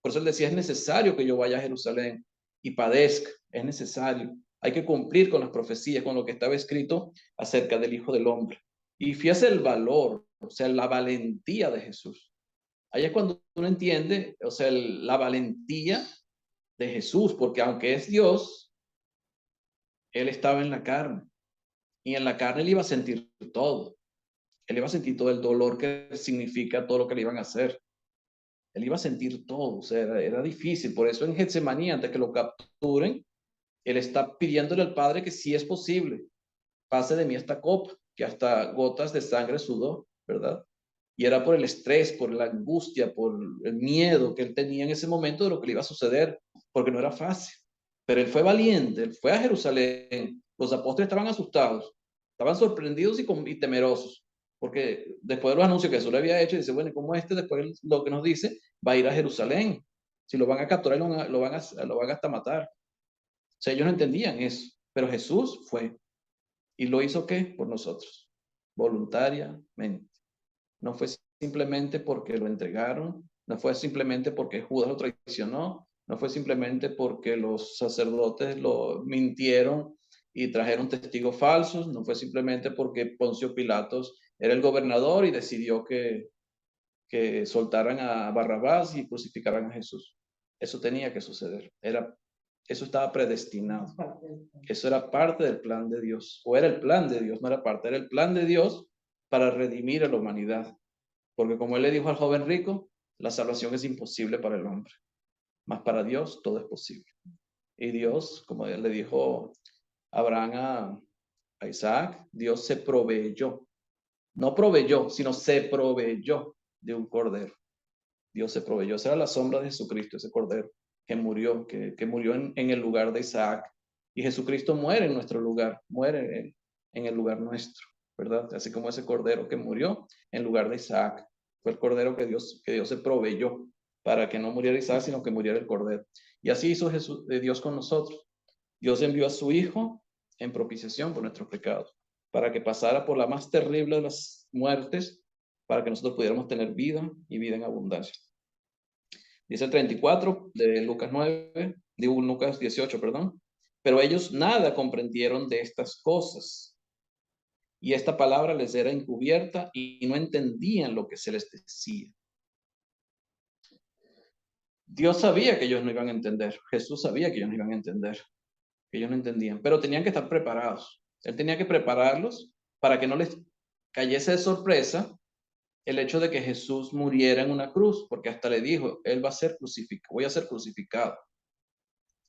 Por eso él decía, es necesario que yo vaya a Jerusalén y padezca, es necesario. Hay que cumplir con las profecías, con lo que estaba escrito acerca del Hijo del Hombre. Y fíjese el valor, o sea, la valentía de Jesús. Ahí es cuando uno entiende, o sea, la valentía de Jesús, porque aunque es Dios, él estaba en la carne. Y en la carne él iba a sentir todo. Él iba a sentir todo el dolor que significa todo lo que le iban a hacer. Él iba a sentir todo, o sea, era difícil. Por eso en Getsemaní, antes que lo capturen, él está pidiéndole al Padre que si es posible, pase de mí esta copa, que hasta gotas de sangre sudó, ¿verdad? Y era por el estrés, por la angustia, por el miedo que él tenía en ese momento de lo que le iba a suceder, porque no era fácil. Pero él fue valiente, él fue a Jerusalén. Los apóstoles estaban asustados, estaban sorprendidos y temerosos, porque después de los anuncios que Jesús le había hecho, dice, bueno, ¿y cómo después lo que nos dice, va a ir a Jerusalén? Si lo van a capturar, lo van a hasta matar. O sea, ellos no entendían eso, pero Jesús fue. ¿Y lo hizo qué? Por nosotros, voluntariamente. No fue simplemente porque lo entregaron, no fue simplemente porque Judas lo traicionó, no fue simplemente porque los sacerdotes lo mintieron y trajeron testigos falsos, no fue simplemente porque Poncio Pilatos era el gobernador y decidió que soltaran a Barrabás y crucificaran a Jesús. Eso tenía que suceder. Eso estaba predestinado. Eso era parte del plan de Dios. O era el plan de Dios, no era parte, era el plan de Dios para redimir a la humanidad. Porque como él le dijo al joven rico, la salvación es imposible para el hombre. Mas para Dios todo es posible. Y Dios, como él le dijo a Abraham a Isaac, Dios se proveyó. No proveyó, sino se proveyó de un cordero. Dios se proveyó. Esa era la sombra de Jesucristo, ese cordero que murió, que murió en el lugar de Isaac. Y Jesucristo muere en nuestro lugar, muere en el lugar nuestro, ¿verdad? Así como ese cordero que murió en lugar de Isaac. Fue el cordero que Dios se proveyó para que no muriera Isaac, sino que muriera el cordero. Y así hizo Dios con nosotros. Dios envió a su Hijo en propiciación por nuestros pecados, para que pasara por la más terrible de las muertes, para que nosotros pudiéramos tener vida y vida en abundancia. Dice el 34 de Lucas 9, digo Lucas 18, perdón. Pero ellos nada comprendieron de estas cosas. Y esta palabra les era encubierta y no entendían lo que se les decía. Dios sabía que ellos no iban a entender. Jesús sabía que ellos no iban a entender. Que ellos no entendían. Pero tenían que estar preparados. Él tenía que prepararlos para que no les cayese de sorpresa el hecho de que Jesús muriera en una cruz, porque hasta le dijo, él va a ser crucificado, voy a ser crucificado.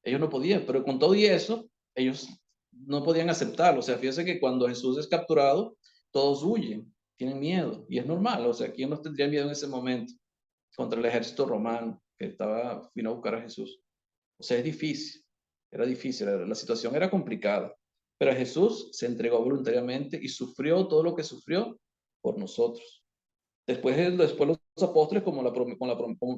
Ellos no podían, pero con todo y eso, ellos no podían aceptarlo. O sea, fíjense que cuando Jesús es capturado, todos huyen, tienen miedo, y es normal. O sea, ¿quién no tendría miedo en ese momento contra el ejército romano que vino a buscar a Jesús? O sea, es difícil, era difícil, la situación era complicada, pero Jesús se entregó voluntariamente y sufrió todo lo que sufrió por nosotros. Después los apóstoles,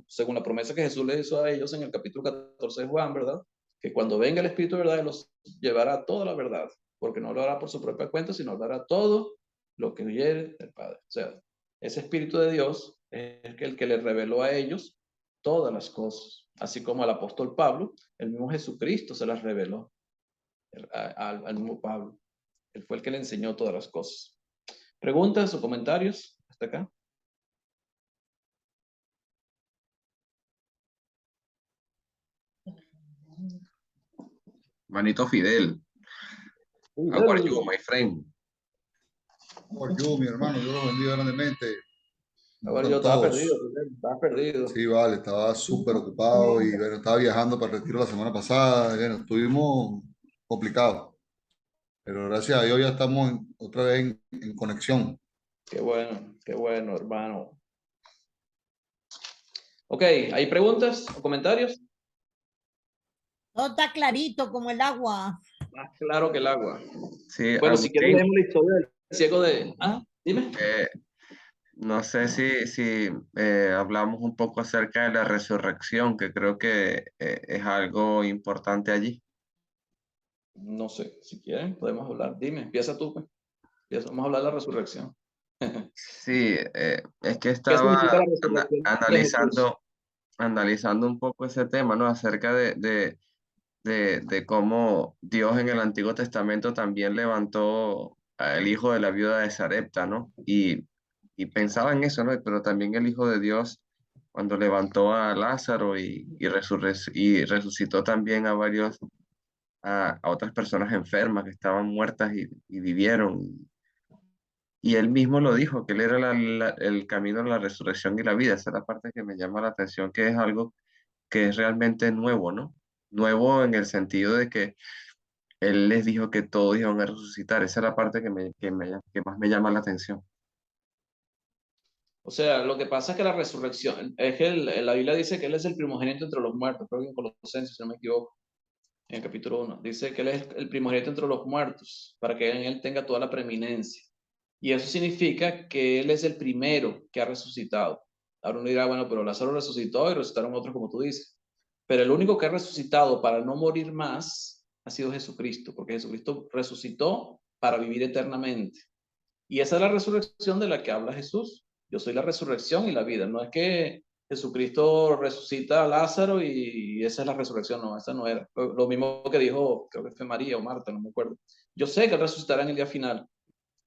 según la promesa que Jesús les hizo a ellos en el capítulo 14 de Juan, ¿verdad? Que cuando venga el Espíritu de verdad, Él los llevará a toda la verdad, porque no lo hará por su propia cuenta, sino lo hará todo lo que oyere del Padre. O sea, ese Espíritu de Dios es el que les reveló a ellos todas las cosas, así como al apóstol Pablo, el mismo Jesucristo se las reveló al mismo Pablo. Él fue el que le enseñó todas las cosas. ¿Preguntas o comentarios hasta acá? Manito Fidel. How are you, my friend? How are you, mi hermano? Dios los bendiga grandemente. Yo estaba perdido, estaba perdido. Sí, vale, estaba súper ocupado y bueno, estaba viajando para el retiro la semana pasada. Bueno, estuvimos complicados, pero gracias a Dios ya estamos otra vez en conexión. qué bueno, hermano. Ok, ¿hay preguntas o comentarios? Todo está clarito como el agua. Más claro que el agua. Sí, Bueno, si quieres Agustín, leemos la historia del ciego de... Ah, dime. eh, no sé si hablamos un poco acerca de la resurrección, que creo que es algo importante allí. No sé, si quieren podemos hablar. Dime, empieza tú, pues. Vamos a hablar de la resurrección. Sí, es que ¿Qué estaba significa la resurrección de Jesús? analizando un poco ese tema, ¿no? Acerca de cómo Dios en el Antiguo Testamento también levantó al hijo de la viuda de Sarepta, ¿no? Y pensaba en eso, ¿no? Pero también el Hijo de Dios, cuando levantó a Lázaro y resucitó también a a otras personas enfermas que estaban muertas y vivieron. Y él mismo lo dijo, que él era el camino a la resurrección y la vida. Esa es la parte que me llama la atención, que es algo que es realmente nuevo, ¿no? Nuevo en el sentido de que él les dijo que todos iban a resucitar. Esa es la parte que más me llama la atención. O sea, lo que pasa es que la resurrección, es que la Biblia dice que Él es el primogénito entre los muertos, creo que en Colosenses, si no me equivoco, en el capítulo 1, dice que Él es el primogénito entre los muertos, para que en Él tenga toda la preeminencia. Y eso significa que Él es el primero que ha resucitado. Ahora uno dirá, bueno, pero Lázaro resucitó y resucitaron otros como tú dices. Pero el único que ha resucitado para no morir más ha sido Jesucristo, porque Jesucristo resucitó para vivir eternamente. Y esa es la resurrección de la que habla Jesús. Yo soy la resurrección y la vida. No es que Jesucristo resucita a Lázaro y esa es la resurrección. No, esa no era. Lo mismo que dijo, creo que fue María o Marta, no me acuerdo. Yo sé que resucitará en el día final.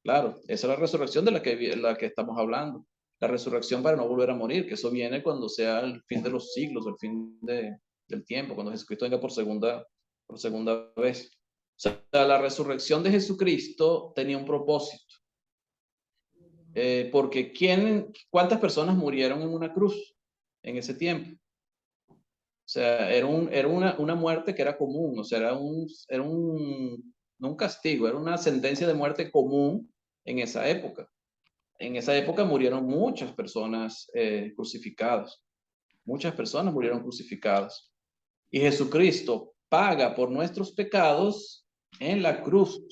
Claro, esa es la resurrección de la que estamos hablando. La resurrección para no volver a morir, que eso viene cuando sea el fin de los siglos, el fin del tiempo, cuando Jesucristo venga por segunda vez. O sea, la resurrección de Jesucristo tenía un propósito. Porque ¿cuántas personas murieron en una cruz en ese tiempo? O sea, era una muerte que era común, o sea, no un castigo, era una sentencia de muerte común en esa época. En esa época murieron muchas personas crucificadas. Muchas personas murieron crucificadas. Y Jesucristo paga por nuestros pecados en la cruz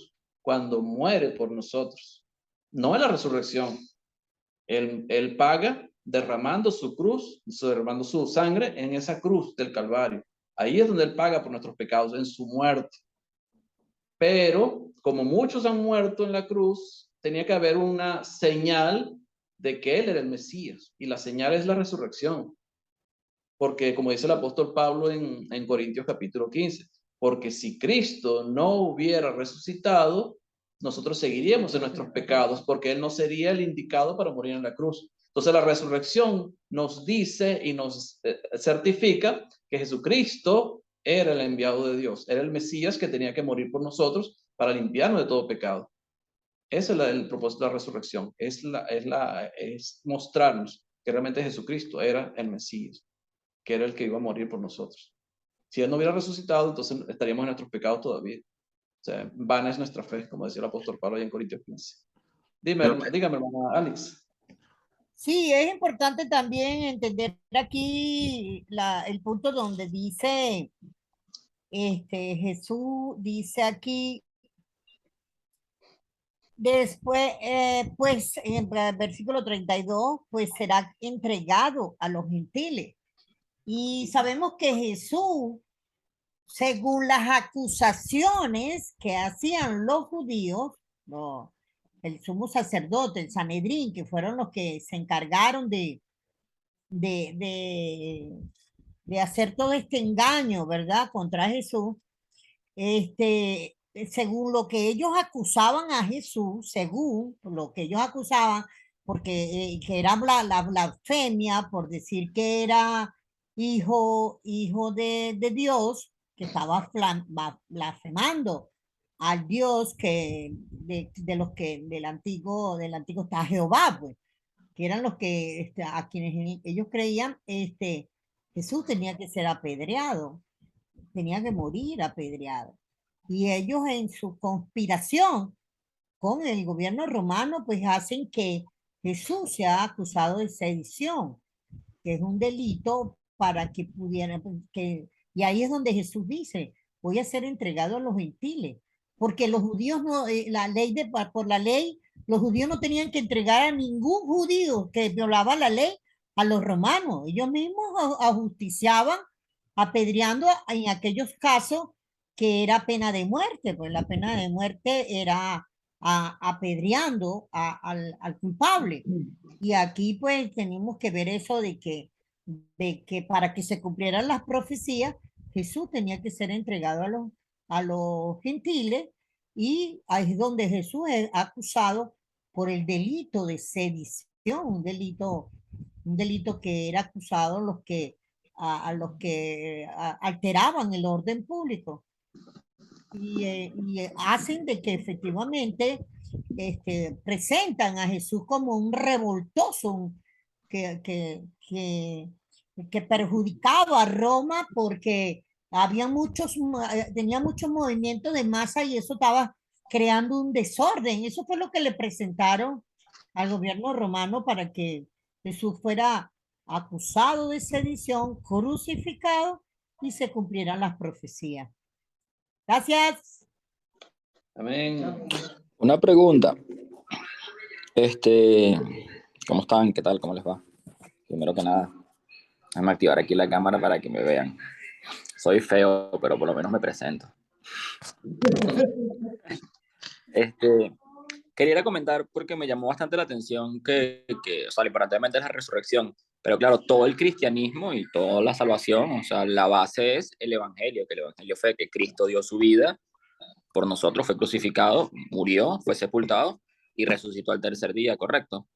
cuando muere por nosotros. No en la resurrección. Él paga derramando su cruz, derramando su sangre en esa cruz del Calvario. Ahí es donde Él paga por nuestros pecados, en su muerte. Pero como muchos han muerto en la cruz, tenía que haber una señal de que Él era el Mesías. Y la señal es la resurrección. Porque como dice el apóstol Pablo en Corintios capítulo 15, porque si Cristo no hubiera resucitado, nosotros seguiríamos en nuestros pecados, porque Él no sería el indicado para morir en la cruz. Entonces la resurrección nos dice y nos certifica que Jesucristo era el enviado de Dios, era el Mesías que tenía que morir por nosotros para limpiarnos de todo pecado. Ese es el propósito de la resurrección, es mostrarnos que realmente Jesucristo era el Mesías, que era el que iba a morir por nosotros. Si Él no hubiera resucitado, entonces estaríamos en nuestros pecados todavía. O sea, vana es nuestra fe, como decía el apóstol Pablo allá en Corintios 15. Yo, Dígame, hermana Alex. Sí, es importante también entender aquí el punto donde dice, Jesús dice aquí, después, pues en el versículo 32, pues será entregado a los gentiles. Y sabemos que Jesús, según las acusaciones que hacían los judíos, el sumo sacerdote, el Sanedrín, que fueron los que se encargaron de, de, de hacer todo este engaño, ¿verdad?, contra Jesús, según lo que ellos acusaban a Jesús, según lo que ellos acusaban, porque que era la blasfemia por decir que era hijo de Dios, que estaba blasfemando al Dios de los que del antiguo está Jehová, pues, que eran los que a quienes ellos creían, Jesús tenía que ser apedreado, tenía que morir apedreado. Y ellos en su conspiración con el gobierno romano, pues hacen que Jesús se ha acusado de sedición, que es un delito para que pudiera, y ahí es donde Jesús dice, voy a ser entregado a los gentiles, porque los judíos no, la ley por la ley, los judíos no tenían que entregar a ningún judío que violaba la ley a los romanos. Ellos mismos ajusticiaban apedreando en aquellos casos que era pena de muerte, pues la pena de muerte era apedreando al culpable. Y aquí pues tenemos que ver eso de que para que se cumplieran las profecías, Jesús tenía que ser entregado a los gentiles y ahí es donde Jesús es acusado por el delito de sedición, un delito que era acusado a los que alteraban el orden público y hacen de que efectivamente presentan a Jesús como un revoltoso que, que, que, que perjudicaba a Roma porque tenía muchos movimientos de masa y eso estaba creando un desorden. Eso fue lo que le presentaron al gobierno romano para que Jesús fuera acusado de sedición, crucificado y se cumplieran las profecías. Gracias. Amén. Una pregunta. ¿Cómo están? ¿Qué tal? ¿Cómo les va? Primero que nada, déjame activar aquí la cámara para que me vean. Soy feo, pero por lo menos me presento. Quería comentar porque me llamó bastante la atención que o sea, lo importante es la resurrección, pero claro, todo el cristianismo y toda la salvación, o sea, la base es el evangelio, que el evangelio fue que Cristo dio su vida por nosotros, fue crucificado, murió, fue sepultado y resucitó al tercer día, ¿correcto?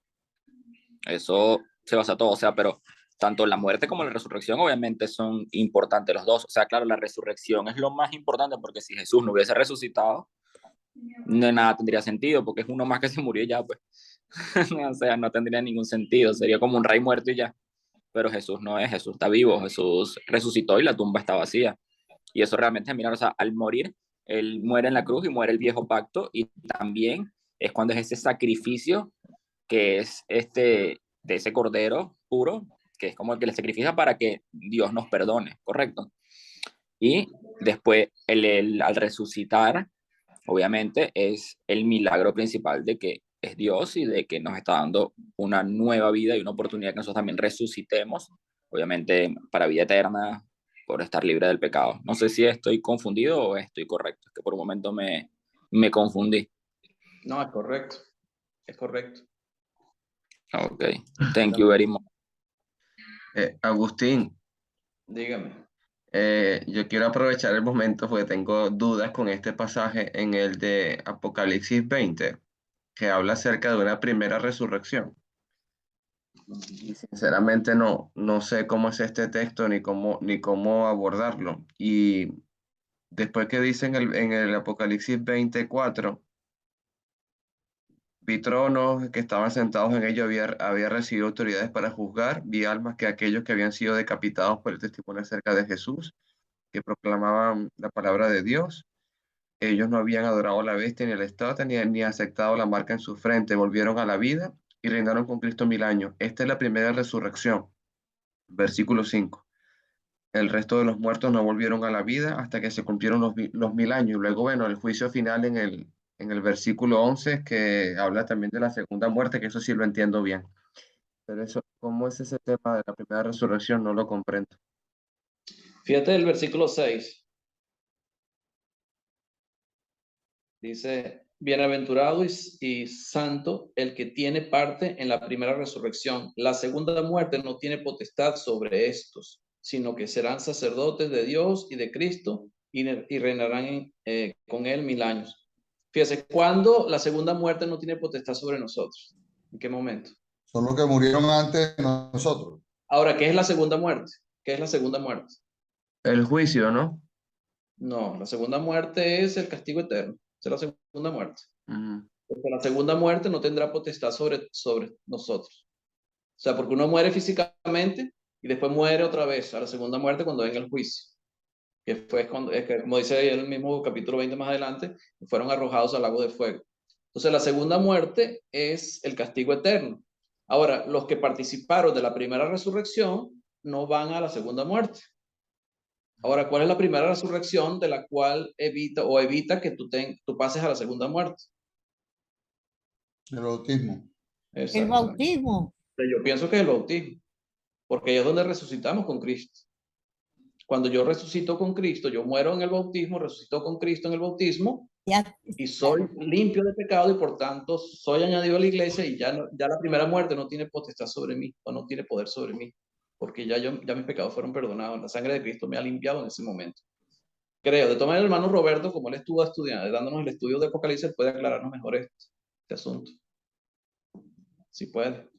Eso se basa todo, o sea, pero tanto la muerte como la resurrección obviamente son importantes los dos, o sea, claro, la resurrección es lo más importante porque si Jesús no hubiese resucitado, no nada tendría sentido, porque es uno más que se murió y ya, pues. O sea, no tendría ningún sentido, sería como un rey muerto y ya. Pero Jesús no es, Jesús está vivo, Jesús resucitó y la tumba está vacía. Y eso realmente es mirar, o sea, al morir, él muere en la cruz y muere el viejo pacto y también es cuando es ese sacrificio que es de ese cordero puro, que es como el que le sacrifica para que Dios nos perdone, ¿correcto? Y después, al resucitar, obviamente es el milagro principal de que es Dios y de que nos está dando una nueva vida y una oportunidad que nosotros también resucitemos, obviamente para vida eterna, por estar libre del pecado. No sé si estoy confundido o estoy correcto, es que por un momento me confundí. No, es correcto. Es correcto. Ok, thank you very much. Agustín, Dígame. yo quiero aprovechar el momento porque tengo dudas con este pasaje en el de Apocalipsis 20, que habla acerca de una primera resurrección. Y sinceramente no sé cómo es este texto ni cómo abordarlo. Y después que dice en el Apocalipsis 24, vi tronos que estaban sentados en ellos, había recibido autoridades para juzgar, vi almas que aquellos que habían sido decapitados por el testimonio acerca de Jesús, que proclamaban la palabra de Dios. Ellos no habían adorado a la bestia ni a la estatua, ni aceptado la marca en su frente, volvieron a la vida y reinaron con Cristo 1000 años. Esta es la primera resurrección. Versículo 5. El resto de los muertos no volvieron a la vida hasta que se cumplieron los 1000 años. Y luego, bueno, el juicio final en el versículo 11, que habla también de la segunda muerte, que eso sí lo entiendo bien. Pero eso, ¿cómo es ese tema de la primera resurrección? No lo comprendo. Fíjate el versículo 6. Dice, bienaventurado y santo el que tiene parte en la primera resurrección. La segunda muerte no tiene potestad sobre estos, sino que serán sacerdotes de Dios y de Cristo y reinarán con él 1000 años. Fíjese, ¿cuándo la segunda muerte no tiene potestad sobre nosotros? ¿En qué momento? Son los que murieron antes de nosotros. Ahora, ¿qué es la segunda muerte? ¿Qué es la segunda muerte? El juicio, ¿no? No, la segunda muerte es el castigo eterno. Esa es la segunda muerte. Ujú. Porque la segunda muerte no tendrá potestad sobre nosotros. O sea, porque uno muere físicamente y después muere otra vez a la segunda muerte cuando venga el juicio. Que fue cuando, como dice ahí en el mismo capítulo 20 más adelante, fueron arrojados al lago de fuego. Entonces, la segunda muerte es el castigo eterno. Ahora, los que participaron de la primera resurrección no van a la segunda muerte. Ahora, ¿cuál es la primera resurrección de la cual evita que tú pases a la segunda muerte? El bautismo. El Exactamente. bautismo. Yo pienso que es el bautismo, porque ahí es donde resucitamos con Cristo. Cuando yo resucito con Cristo, yo muero en el bautismo, resucito con Cristo en el bautismo, Ya, y soy limpio de pecado, y por tanto soy añadido a la iglesia, y ya la primera muerte no tiene potestad sobre mí, o no tiene poder sobre mí, porque ya mis pecados fueron perdonados. La sangre de Cristo me ha limpiado en ese momento. Creo, de todas maneras, el hermano Roberto, como él estuvo estudiando, dándonos el estudio de Apocalipsis, puede aclararnos mejor este asunto. Si puede.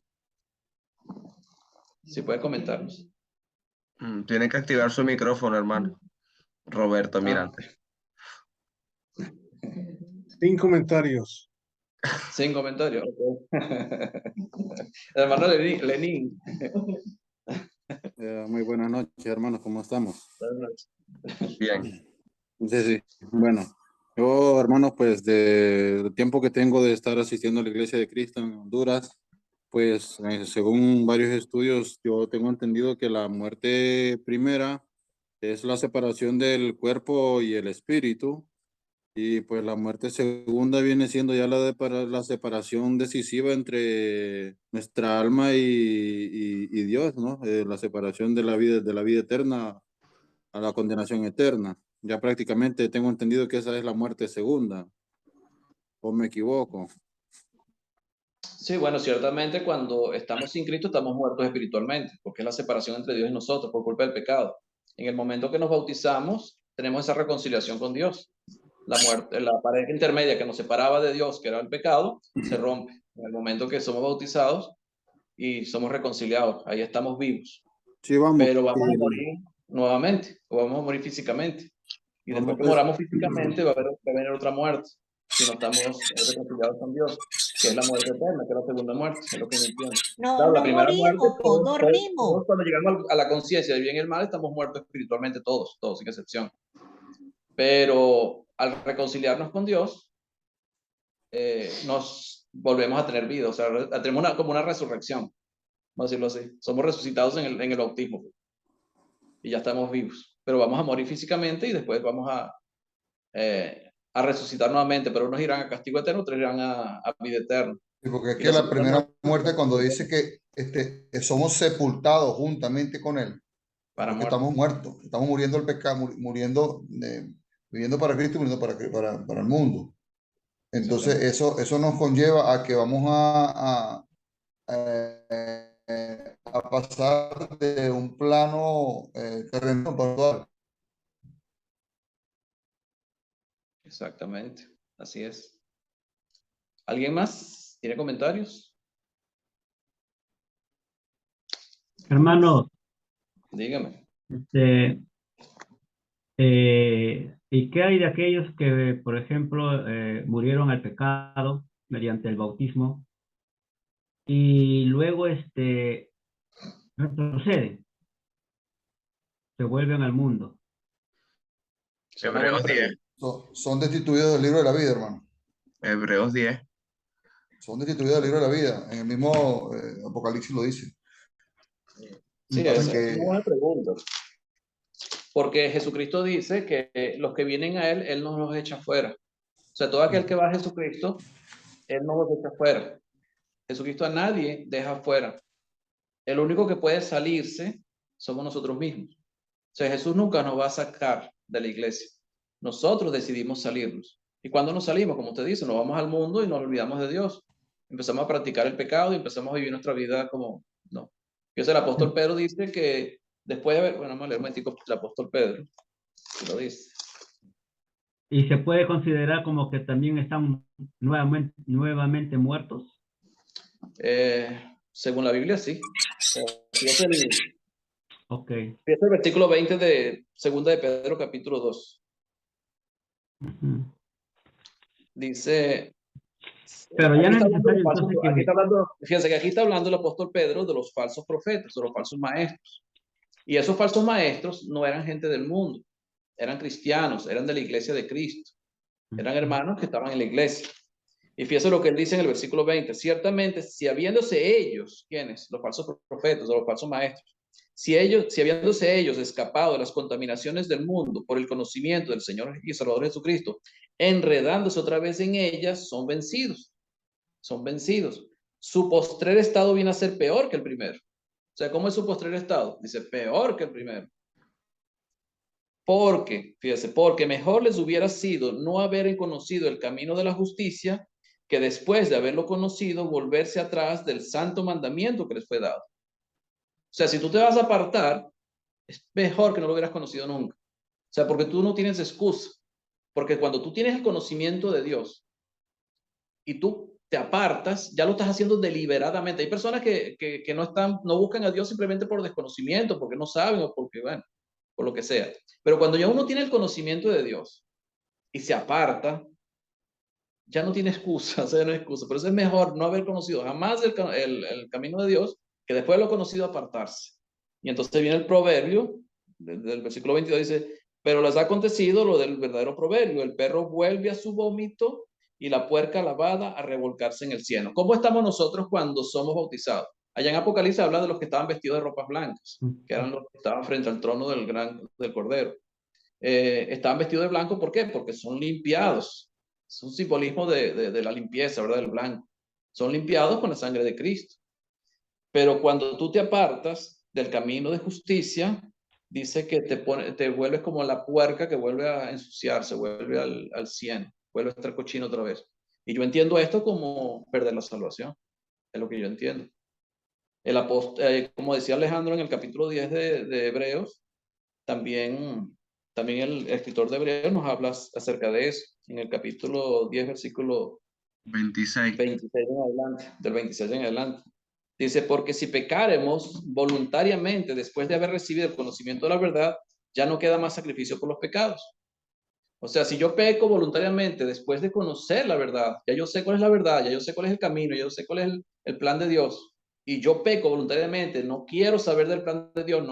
Si puede comentarnos. Tiene que activar su micrófono, hermano. Roberto Mirante. Sin comentarios. Sin comentarios. El hermano Lenín. Muy buenas noches, hermanos, ¿cómo estamos? Bien. Sí. Bueno, yo, hermanos, pues del tiempo que tengo de estar asistiendo a la Iglesia de Cristo en Honduras, pues según varios estudios, yo tengo entendido que la muerte primera es la separación del cuerpo y el espíritu, y pues la muerte segunda viene siendo ya la separación decisiva entre nuestra alma y Dios, ¿no? La separación de la vida eterna a la condenación eterna. Ya prácticamente tengo entendido que esa es la muerte segunda, ¿o me equivoco? Sí, bueno, ciertamente cuando estamos sin Cristo estamos muertos espiritualmente, porque es la separación entre Dios y nosotros por culpa del pecado. En el momento que nos bautizamos, tenemos esa reconciliación con Dios. La muerte, la pared intermedia que nos separaba de Dios, que era el pecado, se rompe. En el momento que somos bautizados y somos reconciliados, ahí estamos vivos. Sí, vamos. Pero vamos a morir nuevamente, o vamos a morir físicamente. Y después que moramos físicamente va a venir otra muerte, si no estamos reconciliados con Dios, que es la muerte eterna, que es la segunda muerte, es lo que me entiendo. no, Claro, la no primera muerte, morimos, dormimos. todos cuando llegamos a la conciencia del bien y el mal, estamos muertos espiritualmente todos, sin excepción. Pero al reconciliarnos con Dios, nos volvemos a tener vida, o sea, tenemos como una resurrección, vamos a decirlo así. Somos resucitados en el bautismo y ya estamos vivos, pero vamos a morir físicamente y después vamos a resucitar nuevamente, pero unos irán a castigo eterno, otros irán a vida eterna. Sí, porque es que la primera muerte, cuando dice que somos sepultados juntamente con Él, porque estamos muertos, estamos muriendo el pecado, viviendo para Cristo y muriendo para el mundo. Entonces, eso nos conlleva a que vamos a pasar de un plano terrenal para otro. Exactamente, así es. ¿Alguien más tiene comentarios? Hermano, Dígame. ¿Y qué hay de aquellos que, por ejemplo, murieron al pecado mediante el bautismo y luego retroceden, se vuelven al mundo? Hebreos 10. Son destituidos del libro de la vida, hermano. Hebreos 10. Son destituidos del libro de la vida. En el mismo Apocalipsis lo dice. Sí, es una buena pregunta. Porque Jesucristo dice que los que vienen a Él no los echa fuera. O sea, todo aquel que va a Jesucristo, Él no los echa fuera. Jesucristo a nadie deja fuera. El único que puede salirse somos nosotros mismos. O sea, Jesús nunca nos va a sacar de la iglesia. Nosotros decidimos salirnos. Y cuando nos salimos, como usted dice, nos vamos al mundo y nos olvidamos de Dios. Empezamos a practicar el pecado y empezamos a vivir nuestra vida como, no. El apóstol Pedro dice que después de haber, bueno, vamos a leer un momentico el apóstol Pedro, lo dice. ¿Y se puede considerar como que también están nuevamente muertos? Según la Biblia, sí. Fíjate el versículo 20 de 2 de Pedro, capítulo 2. Dice... Pero ya no es necesario entonces fíjense que aquí está hablando el apóstol Pedro de los falsos profetas, de los falsos maestros. Y esos falsos maestros no eran gente del mundo, eran cristianos, eran de la iglesia de Cristo. Eran hermanos que estaban en la iglesia. Y fíjese lo que él dice en el versículo 20. Ciertamente, si habiéndose ellos, ¿quiénes? Los falsos profetas o los falsos maestros, si habiéndose ellos escapado de las contaminaciones del mundo por el conocimiento del Señor y Salvador Jesucristo, enredándose otra vez en ellas, son vencidos. Son vencidos. Su postrer estado viene a ser peor que el primero. O sea, ¿cómo es su postrer estado? Dice, peor que el primero. Porque, fíjese, porque mejor les hubiera sido no haber conocido el camino de la justicia que después de haberlo conocido volverse atrás del santo mandamiento que les fue dado. O sea, si tú te vas a apartar, es mejor que no lo hubieras conocido nunca. O sea, porque tú no tienes excusa. Porque cuando tú tienes el conocimiento de Dios y tú te apartas, ya lo estás haciendo deliberadamente. Hay personas que no buscan a Dios simplemente por desconocimiento, porque no saben o porque, bueno, por lo que sea. Pero cuando ya uno tiene el conocimiento de Dios y se aparta, ya no tiene excusa, o sea, no hay excusa. Por eso es mejor no haber conocido jamás el camino de Dios que después de lo conocido apartarse. Y entonces viene el proverbio, del versículo 22 dice, pero les ha acontecido lo del verdadero proverbio, el perro vuelve a su vómito y la puerca lavada a revolcarse en el cieno. ¿Cómo estamos nosotros cuando somos bautizados? Allá en Apocalipsis habla de los que estaban vestidos de ropas blancas, que eran los que estaban frente al trono del Cordero. Estaban vestidos de blanco, ¿por qué? Porque son limpiados. Es un simbolismo de la limpieza, ¿verdad? Del blanco. Son limpiados con la sangre de Cristo. Pero cuando tú te apartas del camino de justicia, dice que te vuelves como la puerca que vuelve a ensuciarse, vuelve al cieno, vuelve a estar cochino otra vez. Y yo entiendo esto como perder la salvación. Es lo que yo entiendo. Como decía Alejandro en el capítulo 10 de Hebreos, también el escritor de Hebreos nos habla acerca de eso, en el capítulo 10, versículo 26 en adelante, del 26 en adelante. Dice, porque si pecaremos voluntariamente después de haber recibido el conocimiento de la verdad, ya no queda más sacrificio por los pecados. O sea, si yo peco voluntariamente después de conocer la verdad, ya yo sé cuál es la verdad, ya yo sé cuál es el camino, ya yo sé cuál es el plan de Dios, y yo peco voluntariamente, no quiero saber del plan de Dios,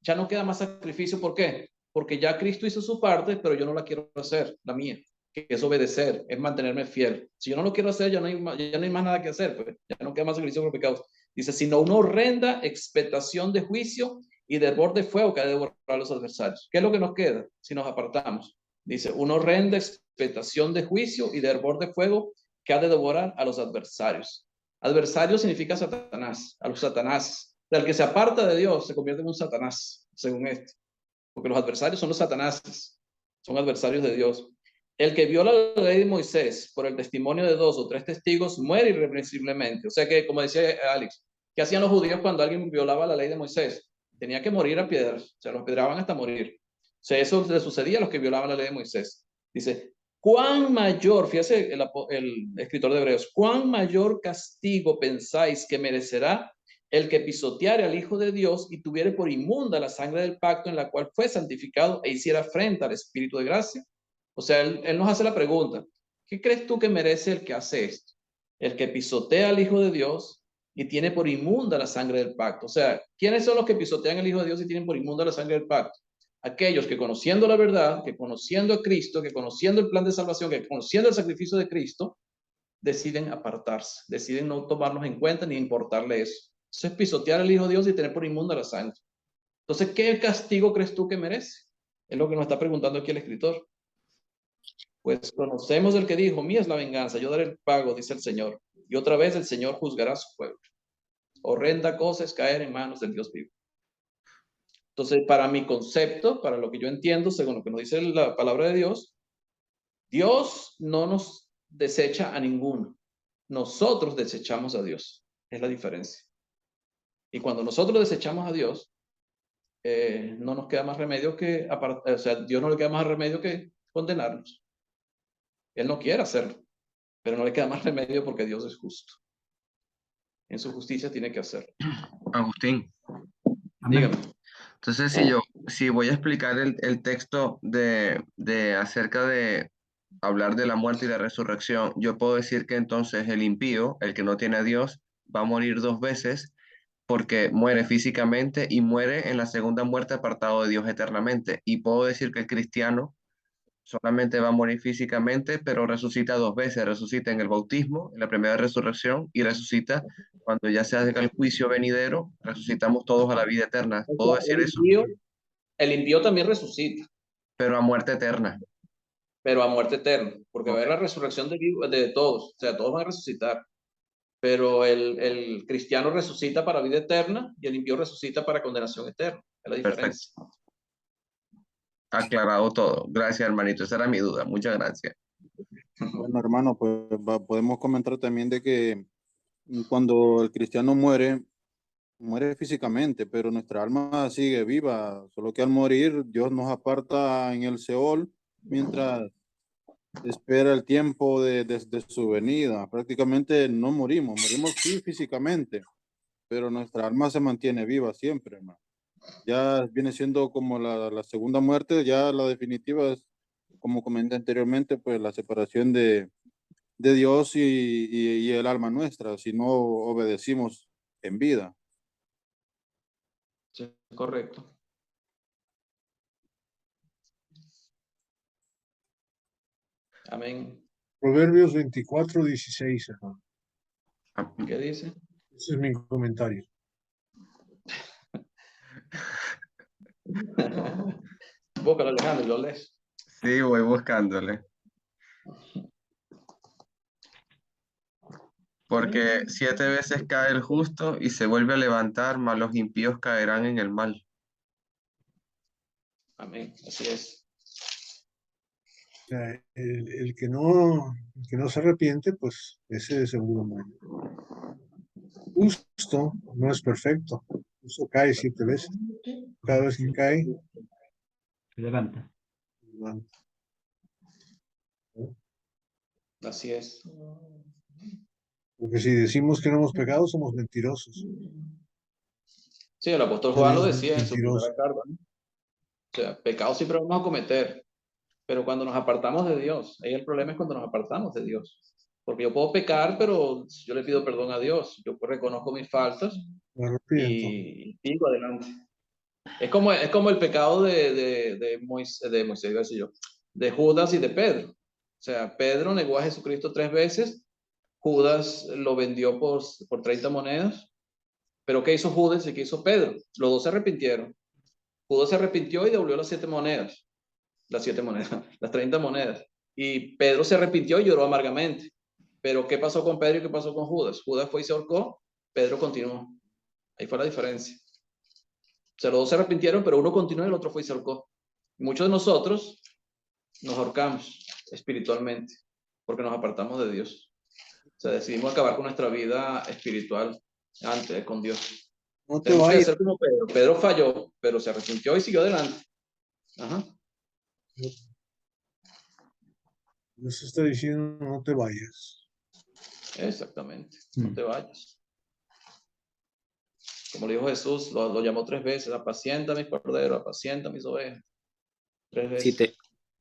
ya no queda más sacrificio. ¿Por qué? Porque ya Cristo hizo su parte, pero yo no la quiero hacer, la mía, que es obedecer, es mantenerme fiel. Si yo no lo quiero hacer, ya no hay más nada que hacer, pues ya no queda más sacrificio por pecados. Dice, sino una horrenda expectación de juicio y de borde de fuego que ha de devorar a los adversarios. ¿Qué es lo que nos queda si nos apartamos? Dice, una horrenda expectación de juicio y de hervor de fuego que ha de devorar a los adversarios. Adversario significa Satanás, a los Satanás. El que se aparta de Dios se convierte en un Satanás, según esto. Porque los adversarios son los Satanáses, son adversarios de Dios. El que viola la ley de Moisés por el testimonio de 2 o 3 testigos muere irreprensiblemente. O sea que, como decía Alex, ¿qué hacían los judíos cuando alguien violaba la ley de Moisés? Tenía que morir a piedras, o sea, los pedraban hasta morir. O sea, eso le sucedía a los que violaban la ley de Moisés. Dice, ¿cuán mayor, fíjese el escritor de Hebreos, cuán mayor castigo pensáis que merecerá el que pisoteare al Hijo de Dios y tuviere por inmunda la sangre del pacto en la cual fue santificado e hiciera frente al Espíritu de gracia? O sea, él nos hace la pregunta, ¿qué crees tú que merece el que hace esto? El que pisotea al Hijo de Dios y tiene por inmunda la sangre del pacto. O sea, ¿quiénes son los que pisotean al Hijo de Dios y tienen por inmunda la sangre del pacto? Aquellos que conociendo la verdad, que conociendo a Cristo, que conociendo el plan de salvación, que conociendo el sacrificio de Cristo, deciden apartarse, deciden no tomarlos en cuenta ni importarle eso. Eso es pisotear al Hijo de Dios y tener por inmunda la sangre. Entonces, ¿qué castigo crees tú que merece? Es lo que nos está preguntando aquí el escritor. Pues conocemos el que dijo, mía es la venganza, yo daré el pago, dice el Señor. Y otra vez el Señor juzgará a su pueblo. Horrenda cosa es caer en manos del Dios vivo. Entonces, para mi concepto, para lo que yo entiendo, según lo que nos dice la palabra de Dios, Dios no nos desecha a ninguno. Nosotros desechamos a Dios. Es la diferencia. Y cuando nosotros desechamos a Dios, no nos queda más remedio que, o sea, Dios no le queda más remedio que condenarnos. Él no quiere hacerlo, pero no le queda más remedio porque Dios es justo. En su justicia tiene que hacerlo. Agustín. Dígame. Entonces, si voy a explicar el texto acerca de hablar de la muerte y la resurrección, yo puedo decir que entonces el impío, el que no tiene a Dios, va a morir 2 veces porque muere físicamente y muere en la segunda muerte apartado de Dios eternamente. Y puedo decir que el cristiano solamente va a morir físicamente, pero resucita 2 veces. Resucita en el bautismo, en la primera resurrección, y resucita cuando ya se haga el juicio venidero, resucitamos todos a la vida eterna. O ¿Puedo sea, decir eso? el impío también resucita, Pero a muerte eterna. pero a muerte eterna, porque va a Ok. haber la resurrección de todos, o sea, todos van a resucitar, pero el cristiano resucita para vida eterna y el impío resucita para condenación eterna. Es la Perfecto. diferencia. Aclarado todo. Gracias, hermanito. Esa era mi duda. Muchas gracias. Bueno, hermano, pues podemos comentar también de que cuando el cristiano muere, muere físicamente, pero nuestra alma sigue viva, solo que al morir Dios nos aparta en el Seol mientras espera el tiempo de su venida. Prácticamente no morimos, morimos sí físicamente, pero nuestra alma se mantiene viva siempre, hermano. Ya viene siendo como la segunda muerte, ya la definitiva es, como comenté anteriormente, pues la separación de Dios y el alma nuestra, si no obedecimos en vida. Sí, correcto. Amén. Proverbios 24:16, hermano. ¿Qué dice? Ese es mi comentario. Búscalo, Alejandro, y lo lees. Sí, voy buscándole. Porque 7 veces cae el justo y se vuelve a levantar, mas los impíos caerán en el mal. Amén, así es. O sea, el que no se arrepiente, pues ese de seguro muere. Justo no es perfecto. Justo cae 7 veces. Cada vez que cae, Se levanta. levanta. Así es. Porque si decimos que no hemos pecado, somos mentirosos. Sí, el apóstol Juan lo Dios es decía en su mentiroso. primera carta, ¿no? O sea, pecados siempre vamos a cometer, pero cuando nos apartamos de Dios, ahí el problema es cuando nos apartamos de Dios. Porque yo puedo pecar, pero yo le pido perdón a Dios, yo reconozco mis faltas Me arrepiento. y sigo adelante. Es como el pecado de Moisés, iba a decir yo, de Judas y de Pedro. O sea, Pedro negó a Jesucristo 3 veces, Judas lo vendió por 30 monedas, pero ¿qué hizo Judas y qué hizo Pedro? Los dos se arrepintieron. Judas se arrepintió y devolvió las 7 monedas, las 30 monedas. Y Pedro se arrepintió y lloró amargamente. Pero ¿qué pasó con Pedro y qué pasó con Judas? Judas fue y se ahorcó, Pedro continuó. Ahí fue la diferencia. O sea, los dos se arrepintieron, pero uno continuó y el otro fue y se ahorcó. Y muchos de nosotros nos ahorcamos espiritualmente porque nos apartamos de Dios. O sea, decidimos acabar con nuestra vida espiritual antes con Dios. No te Tenemos que vayas. hacer como Pedro. Pedro falló, pero se arrepintió y siguió adelante. Ajá. Dios está diciendo, no te vayas. Exactamente. No te vayas. Como le dijo Jesús, lo llamó 3 veces: apacienta mis corderos, apacienta mis ovejas. 3 veces.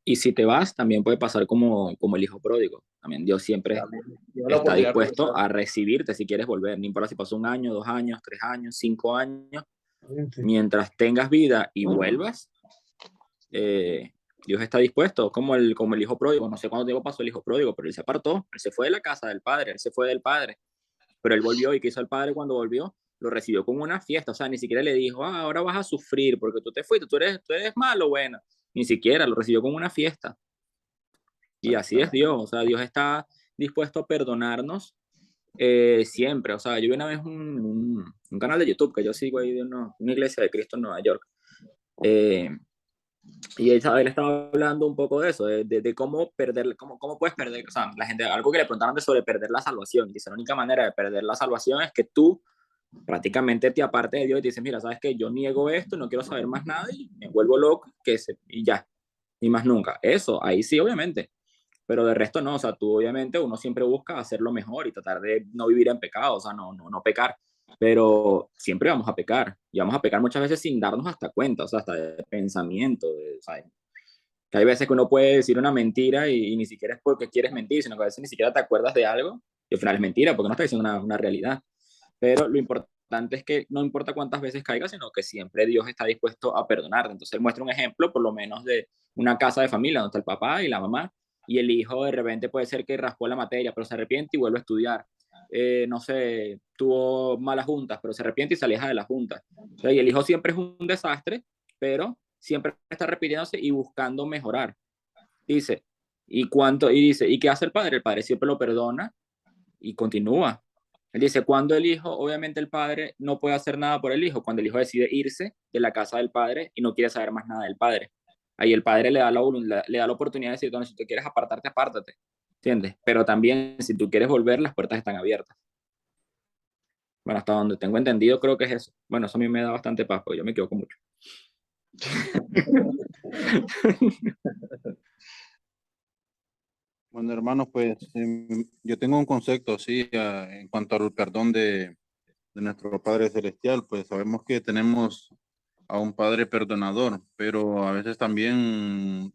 Y si te vas, también puede pasar como el hijo pródigo. También Dios siempre está dispuesto a recibirte si quieres volver. No importa si pasó 1 año, 2 años, 3 años, 5 años. Mientras tengas vida y vuelvas, Dios está dispuesto, como el hijo pródigo. No sé cuánto tiempo pasó el hijo pródigo, pero él se apartó. Él se fue de la casa del padre, él se fue del padre. Pero él volvió, y ¿qué hizo el padre cuando volvió? Lo recibió como una fiesta. O sea, ni siquiera le dijo, ahora vas a sufrir porque tú te fuiste, tú eres malo, bueno. Ni siquiera, lo recibió como una fiesta. Y así es Dios. O sea, Dios está dispuesto a perdonarnos siempre. O sea, yo vi una vez un canal de YouTube que yo sigo ahí de una iglesia de Cristo en Nueva York. Y él estaba hablando un poco de eso, de cómo perder, cómo puedes perder. O sea, la gente, algo que le preguntaron antes sobre perder la salvación. Y dice, la única manera de perder la salvación es que tú prácticamente te apartes de Dios y te dices, mira, sabes que yo niego esto, no quiero saber más nada y me vuelvo loco, y ya, y más nunca. Eso, ahí sí, obviamente, pero de resto no. O sea, tú obviamente, uno siempre busca hacerlo mejor y tratar de no vivir en pecado, o sea, no pecar, pero siempre vamos a pecar, y vamos a pecar muchas veces sin darnos hasta cuenta, o sea, hasta de pensamiento, ¿sabes? Que hay veces que uno puede decir una mentira y ni siquiera es porque quieres mentir, sino que a veces ni siquiera te acuerdas de algo y al final es mentira porque no estás diciendo una realidad. Pero lo importante importante es que no importa cuántas veces caiga, sino que siempre Dios está dispuesto a perdonarte. Entonces él muestra un ejemplo, por lo menos, de una casa de familia donde está el papá y la mamá, y el hijo de repente puede ser que raspó la materia, pero se arrepiente y vuelve a estudiar. No sé, tuvo malas juntas, pero se arrepiente y se aleja de las juntas. O sea, y el hijo siempre es un desastre, pero siempre está repitiéndose y buscando mejorar. Dice, ¿y qué hace el padre? El padre siempre lo perdona y continúa. Él dice, cuando el hijo, obviamente el padre no puede hacer nada por el hijo, cuando el hijo decide irse de la casa del padre y no quiere saber más nada del padre. Ahí el padre le da la oportunidad de decir, si tú quieres apartarte, apártate, ¿entiendes? Pero también, si tú quieres volver, las puertas están abiertas. Bueno, hasta donde tengo entendido, creo que es eso. Bueno, eso a mí me da bastante paz, porque yo me equivoco mucho. Bueno, hermanos, pues yo tengo un concepto así en cuanto al perdón de nuestro Padre Celestial. Pues sabemos que tenemos a un Padre perdonador, pero a veces también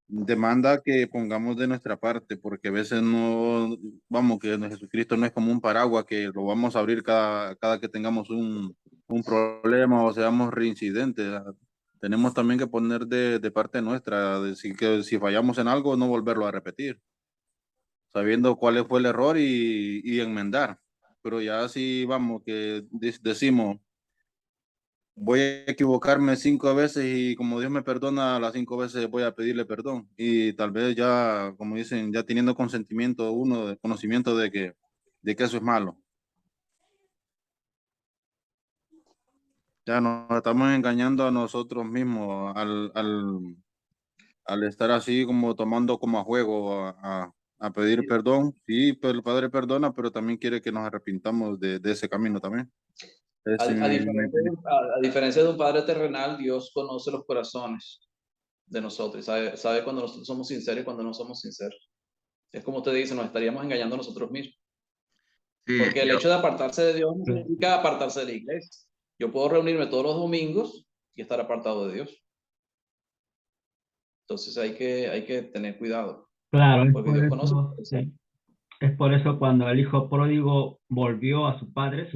demanda que pongamos de nuestra parte, porque a veces no, vamos, que Jesucristo no es como un paraguas que lo vamos a abrir cada que tengamos un problema o seamos reincidentes. Tenemos también que poner de parte nuestra, decir que si fallamos en algo, no volverlo a repetir, sabiendo cuál fue el error y enmendar. Pero ya si vamos, que decimos, voy a equivocarme 5 veces y como Dios me perdona, las 5 veces voy a pedirle perdón. Y tal vez ya, como dicen, ya teniendo consentimiento uno, de conocimiento de que eso es malo. Ya nos estamos engañando a nosotros mismos al estar así como tomando como a juego a pedir perdón. Sí, pero el Padre perdona, pero también quiere que nos arrepintamos de ese camino también. A diferencia de un Padre terrenal, Dios conoce los corazones de nosotros, sabe cuando nosotros somos sinceros y cuando no somos sinceros. Es como usted dice, nos estaríamos engañando a nosotros mismos. Sí, Porque el hecho de apartarse de Dios no significa apartarse de la iglesia. Yo puedo reunirme todos los domingos y estar apartado de Dios. Entonces hay que tener cuidado. Claro, Porque Dios conoce. sí. Es por eso cuando el hijo pródigo volvió a su padre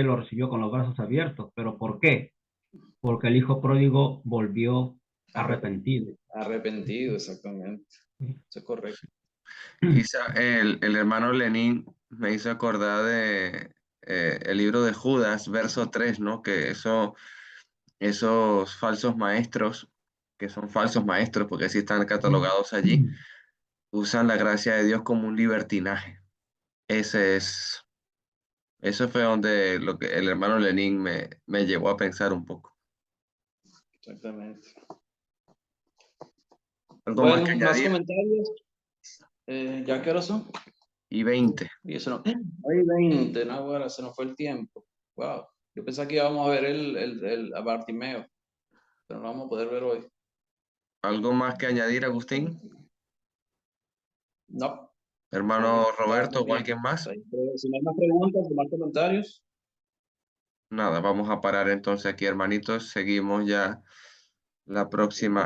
lo recibió con los brazos abiertos. ¿Pero por qué? Porque el hijo pródigo volvió arrepentido. Arrepentido, exactamente. Eso es correcto. Quizá el hermano Lenin me hizo acordar de el libro de Judas, verso 3, ¿no? Que esos falsos maestros, que son falsos maestros porque así están catalogados allí, usan la gracia de Dios como un libertinaje. Eso fue donde lo que el hermano Lenin me llevó a pensar un poco. Exactamente. ¿Algo más Bueno, que más añadir? comentarios. ¿Ya qué horas son? Y 20. Y eso no. Hoy 20, no, ahora se nos fue el tiempo. Wow. Yo pensaba que íbamos a ver a Bartimeo, pero no vamos a poder ver hoy. ¿Algo más que añadir, Agustín? No. Hermano Roberto, Estamos ¿o bien. alguien más? Si no hay más preguntas o más comentarios. Nada, vamos a parar entonces aquí, hermanitos. Seguimos ya la próxima